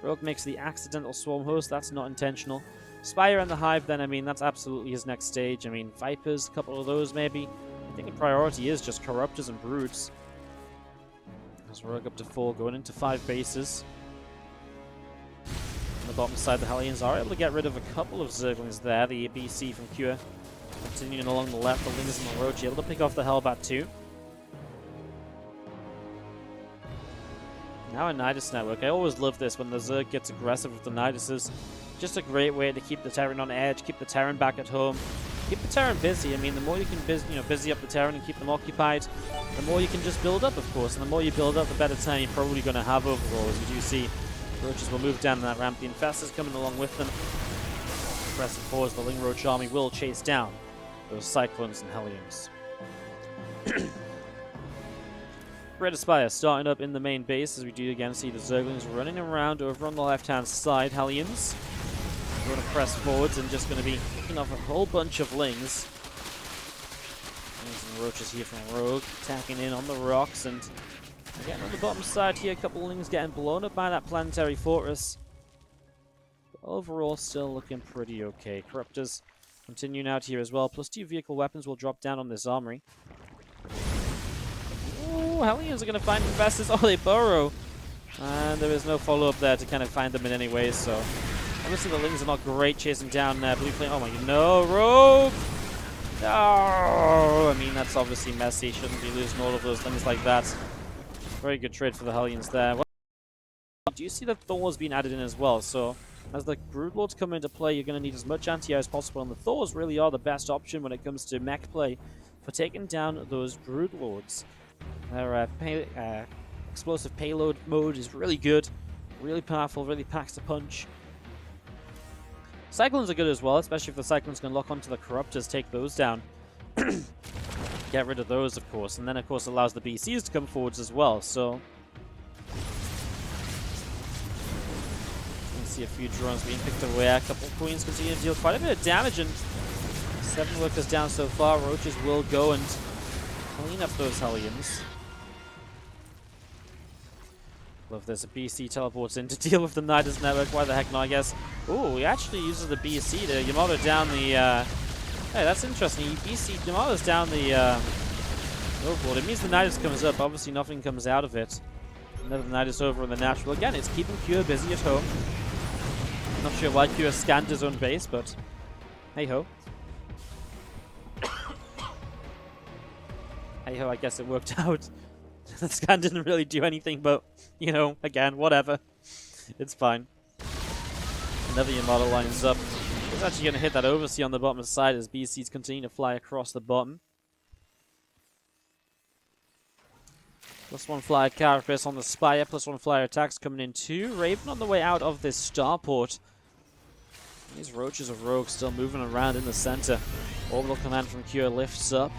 Rogue makes the accidental swarm host. That's not intentional. Spire and the Hive, then, I mean, that's absolutely his next stage. I mean, Vipers, a couple of those, maybe. I think the priority is just Corruptors and Broods. As Rogue up to 4, going into 5 bases. On the bottom side, the Hellions are able to get rid of a couple of Zerglings there. The BC from Cure. Continuing along the left, the Lingers and the Roach able to pick off the Hellbat too. Now a Nidus network. I always love this when the Zerg gets aggressive with the Niduses. Just a great way to keep the Terran on edge, keep the Terran back at home, keep the Terran busy. I mean, the more you can busy up the Terran and keep them occupied, the more you can just build up, of course. And the more you build up, the better time you're probably going to have overall. As you do see, Roaches will move down that ramp. The Infestors coming along with them. Aggressive forwards, the Ling Roach army will chase down those Cyclones and Hellions. Red Aspire starting up in the main base, as we do again see the Zerglings running around over on the left-hand side. Hellions going to press forwards and just going to be picking off a whole bunch of Lings. Some Roaches here from Rogue, attacking in on the rocks, and again on the bottom side here, a couple of Lings getting blown up by that planetary fortress. But overall, still looking pretty okay. Corruptors continuing out here as well. +2 vehicle weapons will drop down on this armory. Hellions are going to find Infestors. Oh, they burrow. And there is no follow-up there to kind of find them in any way, so obviously the Lings are not great chasing down Blue Flame. Oh my god, no, Rogue! Oh, I mean, that's obviously messy. Shouldn't be losing all of those Lings like that. Very good trade for the Hellions there. Well, do you see the Thors being added in as well? So as the Broodlords come into play, you're going to need as much anti-air as possible, and the Thors really are the best option when it comes to mech play for taking down those Broodlords. Their explosive payload mode is really good, really powerful, really packs a punch. Cyclones are good as well, especially if the Cyclones can lock onto the Corruptors, take those down. Get rid of those, of course, and then, of course, allows the BCs to come forwards as well, so you can see a few drones being picked away. A couple of Queens continue to deal quite a bit of damage, and 7 workers down so far. Roaches will go and clean up those Hellions. Love this. A BC teleports in to deal with the Nidus network. Why the heck not, I guess. Ooh, he actually uses the BC to Yamato down the... Hey, that's interesting. Yamato's down the overboard. It means the Nidus comes up. Obviously, nothing comes out of it. Another Nidus over in the natural. Again, it's keeping Cure busy at home. Not sure why Cure scanned his own base, but hey-ho. Hey-ho, I guess it worked out. The scan didn't really do anything, but, you know, again, whatever. It's fine. Another Yamato lines up. He's actually going to hit that oversea on the bottom side as BCs continue to fly across the bottom. +1 flyer carapace on the Spire, +1 flyer attacks coming in too. Raven on the way out of this starport. These Roaches of Rogue still moving around in the center. Orbital command from Cure lifts up.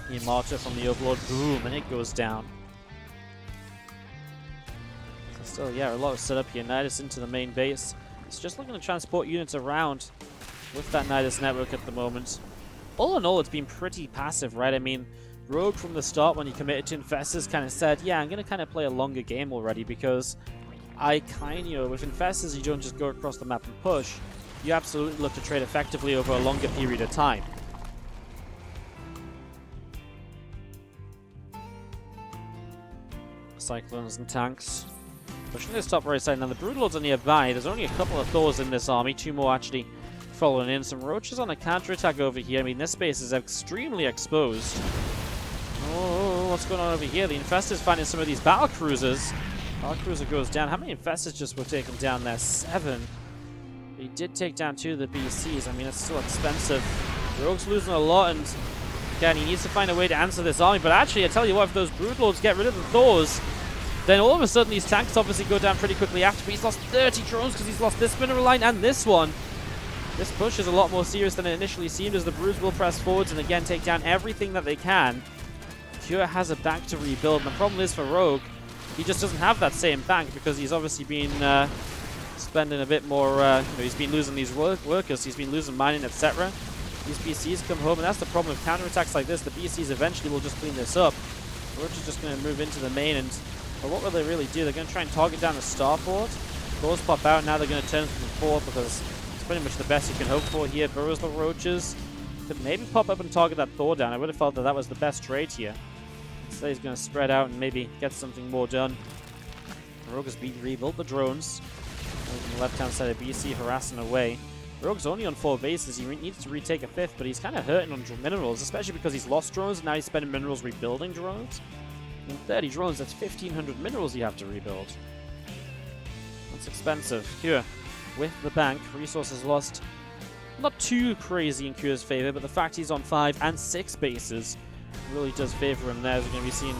Yamato from the Overlord, boom, and it goes down. So still, yeah, a lot of setup here. Nidus into the main base. It's just looking to transport units around with that Nidus network at the moment. All in all, it's been pretty passive, right? I mean, Rogue from the start, when he committed to Infestors, kind of said, yeah, I'm going to kind of play a longer game already, because I kind of, with Infestors, you don't just go across the map and push. You absolutely look to trade effectively over a longer period of time. Cyclones and tanks pushing this top right side. Now the Broodlords are nearby. There's only a couple of Thors in this army. 2 more actually following in. Some Roaches on a counter-attack over here. I mean, this space is extremely exposed. Oh, what's going on over here? The Infestors finding some of these battle cruisers. Battle cruiser goes down. How many Infestors just were taken down there? 7. He did take down 2 of the BCs. I mean, it's still expensive. Rogue's losing a lot, and again, he needs to find a way to answer this army. But actually, I tell you what, if those Broodlords get rid of the Thors, then all of a sudden these tanks obviously go down pretty quickly after. But he's lost 30 drones because he's lost this mineral line and this one. This push is a lot more serious than it initially seemed, as the Broods will press forwards and again take down everything that they can. Cure has a bank to rebuild, and the problem is for Rogue, he just doesn't have that same bank because he's obviously been spending a bit more, you know, he's been losing these workers, he's been losing mining, etc. These BCs come home, and that's the problem with counterattacks like this. The BCs eventually will just clean this up. Roach is just going to move into the main, and but what will they really do? They're going to try and target down the starport. Those pop out, now they're going to turn from the fort because it's pretty much the best you can hope for here. Burrows the Roaches. Could maybe pop up and target that Thor down. I would have felt that that was the best trade here. Instead he's going to spread out and maybe get something more done. Rogue has rebuilt the drones. On the left-hand side of BC, harassing away. Rogue's only on 4 bases. He needs to retake a 5th, but he's kind of hurting on minerals, especially because he's lost drones and now he's spending minerals rebuilding drones. In 30 drones, that's 1,500 minerals you have to rebuild. That's expensive. Cure with the bank. Resources lost. Not too crazy in Cure's favor, but the fact he's on 5 and 6 bases really does favor him there. As we're going to be seeing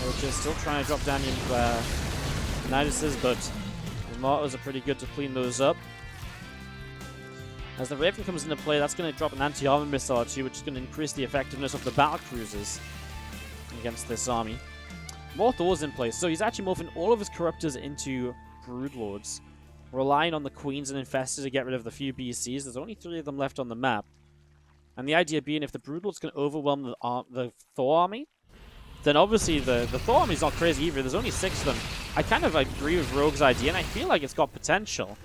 Roaches still trying to drop down your Niduses, but the Mortars are pretty good to clean those up. As the Raven comes into play, that's going to drop an anti-armor missile or 2, which is going to increase the effectiveness of the battle cruisers against this army. More Thors in place, so he's actually morphing all of his Corruptors into Broodlords, relying on the Queens and Infestors to get rid of the few BCs. There's only 3 of them left on the map. And the idea being, if the Broodlords can overwhelm the Thor army, then obviously the Thor army's not crazy either. There's only 6 of them. I kind of agree with Rogue's idea, and I feel like it's got potential.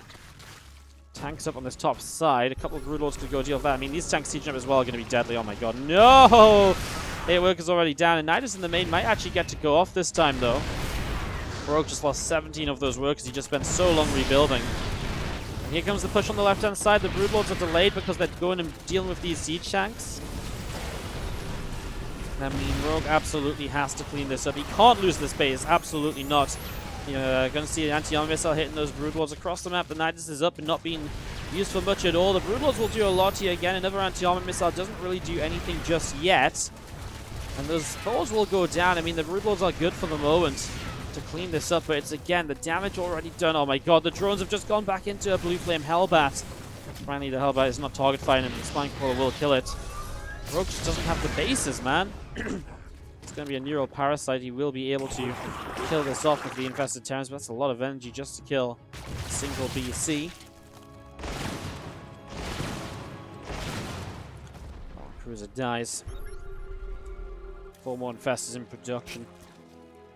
Tanks up on this top side. A couple of Broodlords could go deal with that. I mean, these tanks sieging up as well are going to be deadly. Oh my god, no! 8 workers already down, and Nidus in the main might actually get to go off this time, though. Rogue just lost 17 of those workers. He just spent so long rebuilding. And here comes the push on the left-hand side. The Broodlords are delayed because they're going and dealing with these siege tanks. I mean, Rogue absolutely has to clean this up. He can't lose this base. Absolutely not. You're going to see an anti-armor missile hitting those Broodlords across the map. The Nidus is up and not being used for much at all. The Broodlords will do a lot here. Again, another anti-armor missile doesn't really do anything just yet. And those Thors will go down. I mean, the Broodlords are good for the moment to clean this up, but it's, again, the damage already done. Oh my god, the drones have just gone back into a Blue Flame Hellbat. Finally, the Hellbat is not target fighting him. The Spine Crawler will kill it. Rogue just doesn't have the bases, man. It's going to be a Neural Parasite. He will be able to kill this off with the Infested Terrans, but that's a lot of energy just to kill a single BC. Oh, Cruiser dies. 4 more Infestors in production.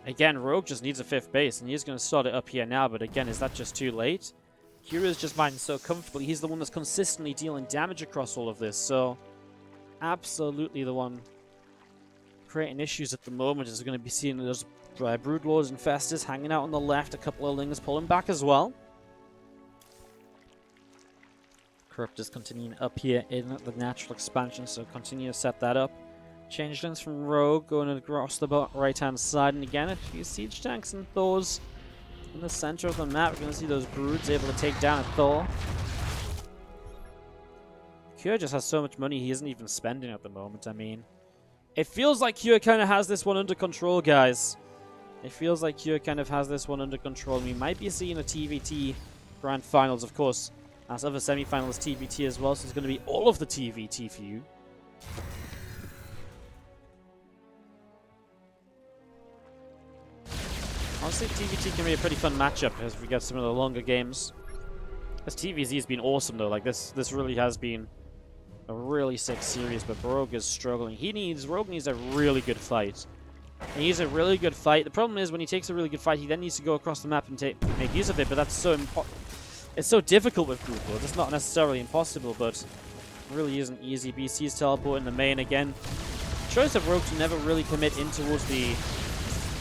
Again, Rogue just needs a 5th base, and he's going to start it up here now, but again, is that just too late? Kira's just mining so comfortably. He's the one that's consistently dealing damage across all of this, so absolutely the one creating issues at the moment is going to be seeing those Broodlords and Infestors hanging out on the left, a couple of Lings pulling back as well. Corruptors continuing up here in the natural expansion, so continue to set that up. Changelings from Rogue going across the right-hand side, and again, a few siege tanks and Thors in the center of the map. We're going to see those Broods able to take down a Thor. Kure just has so much money he isn't even spending at the moment. I mean, it feels like Kure kind of has this one under control, guys. It feels like Kure kind of has this one under control. We might be seeing a TVT Grand Finals, of course, as other semi-finals TVT as well, so it's going to be all of the TVT for you. Honestly, TVT can be a pretty fun matchup as we get some of the longer games. This TVZ has been awesome, though. Like, this really has been a really sick series, but Rogue is struggling. Rogue needs a really good fight. He needs a really good fight. The problem is, when he takes a really good fight, he then needs to go across the map and make use of it, but that's so it's so difficult with Broodlords. It's not necessarily impossible, but it really isn't easy. BC's teleport in the main again. Choice of Rogue to never really commit in towards the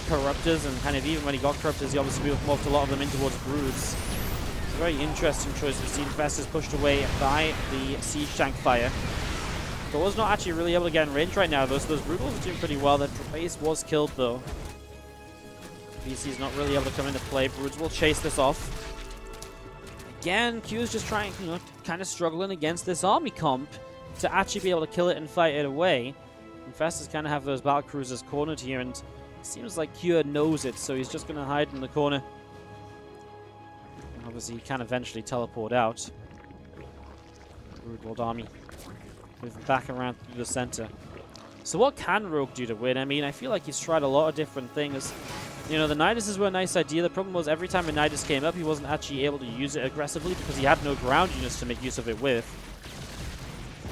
Corruptors, and kind of even when he got Corruptors, he obviously morphed a lot of them in towards Broods. It's a very interesting choice. We've seen Infestors pushed away by the siege tank fire. Thor's not actually really able to get in range right now, though, so those Broodlords are doing pretty well. That base was killed, though. BC's not really able to come into play. Broods will chase this off. Again, Q's just trying, kind of struggling against this army comp to actually be able to kill it and fight it away. Infestors kind of have those battle cruisers cornered here, and it seems like Q knows it, so he's just going to hide in the corner. Obviously, he can eventually teleport out. Broodlord army moving back around through the center. So what can Rogue do to win? I mean, I feel like he's tried a lot of different things. You know, the Nidus were a nice idea. The problem was every time a Nidus came up, he wasn't actually able to use it aggressively because he had no ground units to make use of it with.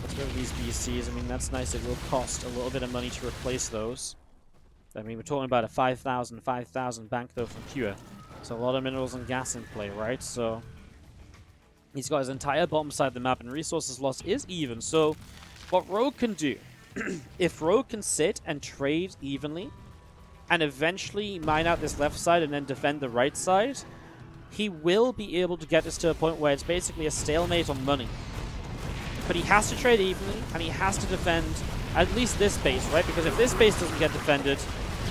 Let's go to these BCs. I mean, that's nice. It will cost a little bit of money to replace those. I mean, we're talking about a 5,000 bank, though, from Cure. So a lot of minerals and gas in play, right? So he's got his entire bottom side of the map, and resources lost is even. So what Rogue can do, if Rogue can sit and trade evenly, and eventually mine out this left side and then defend the right side, he will be able to get this to a point where it's basically a stalemate on money. But he has to trade evenly, and he has to defend at least this base, right? Because if this base doesn't get defended,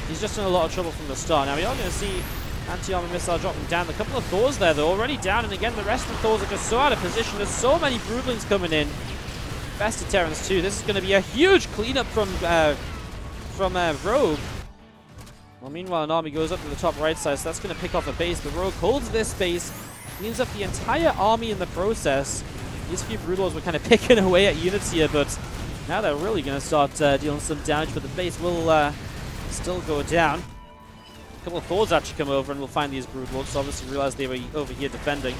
he's just in a lot of trouble from the start. Now, we are going to see anti-armor missile dropping down. A couple of Thors there, though, already down. And again, the rest of the Thors are just so out of position. There's so many Broodlings coming in. Infested Terrans, too. This is going to be a huge cleanup from Rogue. Well, meanwhile, an army goes up to the top right side, so that's going to pick off a base. The Rogue holds this base, cleans up the entire army in the process. These few Broodlords were kind of picking away at units here, but now they're really going to start dealing some damage, but the base will still go down. A couple of Thors actually come over and we'll find these Broodlords, so obviously realize they were over here defending.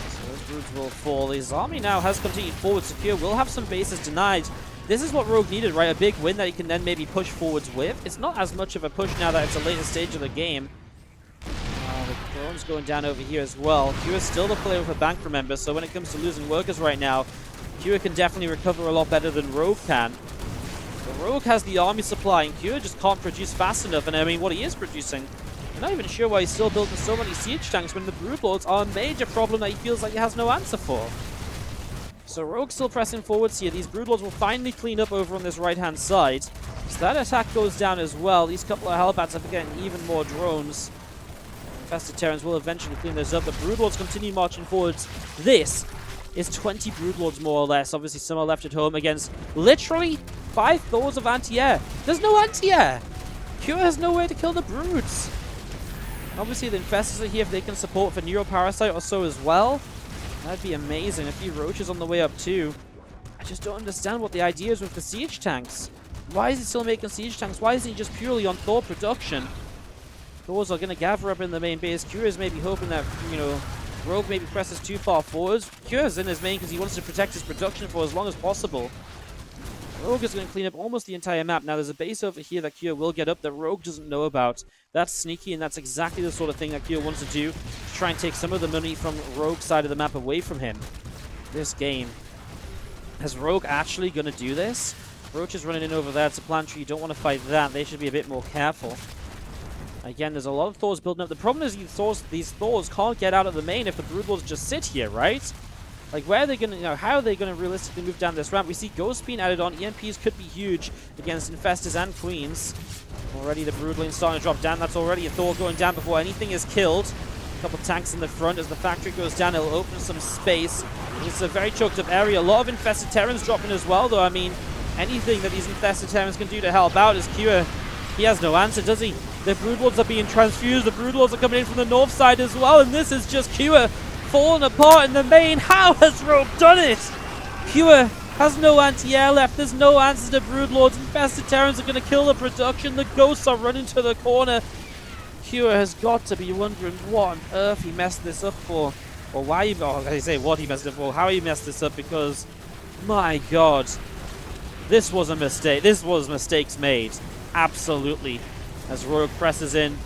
So those Broods will fall. His army now has continued forward secure. Will have some bases denied. This is what Rogue needed, right? A big win that he can then maybe push forwards with. It's not as much of a push now that it's a later stage of the game. The drone's going down over here as well. Q is still the player with a bank, remember, so when it comes to losing workers right now, Q can definitely recover a lot better than Rogue can. But Rogue has the army supply, and Q just can't produce fast enough, and I mean, what he is producing, I'm not even sure why he's still building so many siege tanks when the Broodlords are a major problem that he feels like he has no answer for. So Rogue's still pressing forwards here. These Broodlords will finally clean up over on this right-hand side. So that attack goes down as well. These couple of Hellbats are getting even more drones. Infested Terrans will eventually clean those up. The Broodlords continue marching forwards. This is 20 Broodlords more or less. Obviously, some are left at home against literally 5 Thors of anti-air. There's no anti-air! Cure has no way to kill the Broods. Obviously, the Infestors are here if they can support for Neuroparasite or so as well. That'd be amazing. A few Roaches on the way up too. I just don't understand what the idea is with the siege tanks. Why is he still making siege tanks? Why isn't he just purely on Thor production? Thors are going to gather up in the main base. Cure is maybe hoping that, you know, Rogue maybe presses too far forwards. Cure is in his main because he wants to protect his production for as long as possible. Rogue is going to clean up almost the entire map. Now, there's a base over here that Cure will get up that Rogue doesn't know about. That's sneaky, and that's exactly the sort of thing that Cure wants to do, to try and take some of the money from Rogue's side of the map away from him. This game. Is Rogue actually going to do this? Roach is running in over there to Plantree. You don't want to fight that. They should be a bit more careful. Again, there's a lot of Thors building up. The problem is these Thors can't get out of the main if the Broodlords just sit here, right? Like, where are they going to, you know, how are they going to realistically move down this ramp? We see Ghost being added on. EMPs could be huge against Infestors and Queens. Already the Broodlings starting to drop down. That's already a Thor going down before anything is killed. A couple tanks in the front. As the factory goes down, it'll open some space. It's a very choked up area. A lot of Infested Terrans dropping as well, though. I mean, anything that these Infested Terrans can do to help out is Cure. He has no answer, does he? The Broodlords are being transfused. The Broodlords are coming in from the north side as well, and this is just Cure falling apart in the main. How has Rogue done it? Cure has no anti-air left. There's no answer to Broodlords. Infested Terrans are going to kill the production. The Ghosts are running to the corner. Cure has got to be wondering what on earth he messed this up for. Or why he, I say what he messed up for, how he messed this up, because, my God, this was a mistake. This was mistakes made. Absolutely. As Rogue presses in,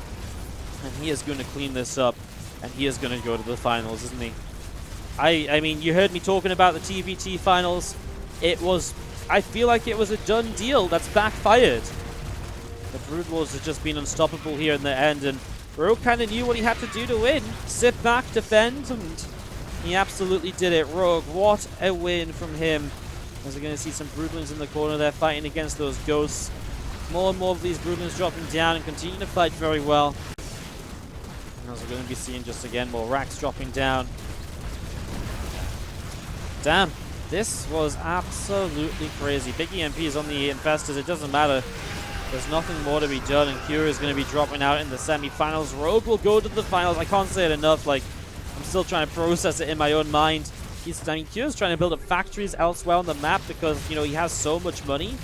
and he is going to clean this up. And he is going to go to the finals, isn't he? I mean, you heard me talking about the ZvT finals. I feel like it was a done deal that's backfired. The Broodlords have just been unstoppable here in the end, and Rogue kind of knew what he had to do to win. Sit back, defend, and he absolutely did it. Rogue, what a win from him. As we're going to see some Broodlings in the corner there fighting against those Ghosts. More and more of these Broodlings dropping down and continue to fight very well. As we're going to be seeing just again more racks dropping down. Damn, this was absolutely crazy. Big EMPs on the Infestors, it doesn't matter. There's nothing more to be done, and Cure is going to be dropping out in the semi-finals. Rogue will go to the finals. I can't say it enough. Like, I'm still trying to process it in my own mind. I mean, Cure's trying to build up factories elsewhere on the map because, you know, he has so much money.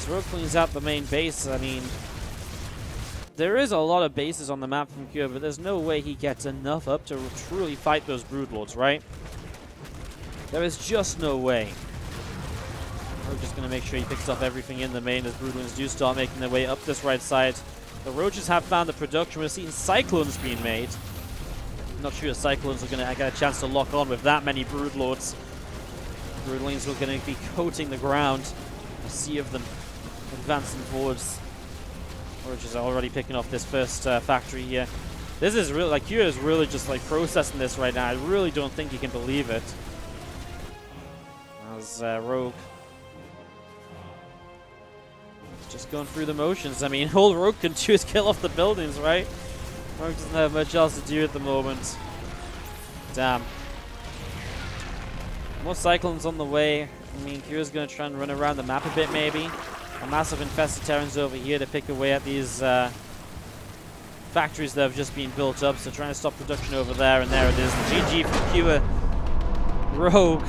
As Rogue cleans out the main base, I mean, there is a lot of bases on the map from Kure, but there's no way he gets enough up to truly fight those Broodlords, right? There is just no way. We're just going to make sure he picks up everything in the main as Broodlings do start making their way up this right side. The Roaches have found the production. We're seeing Cyclones being made. I'm not sure if Cyclones are going to get a chance to lock on with that many Broodlords. Broodlings are going to be coating the ground. A sea of them advancing forwards. Roaches are already picking off this first factory here. This is really, like, Kure is really just like processing this right now. I really don't think you can believe it. As Rogue just going through the motions. I mean, all Rogue can do is kill off the buildings, right? Rogue doesn't have much else to do at the moment. Damn. More Cyclones on the way. I mean, Kure's going to try and run around the map a bit, maybe. A massive infested Terrans over here to pick away at these factories that have just been built up. So trying to stop production over there, and there it is. The GG from Kure. Rogue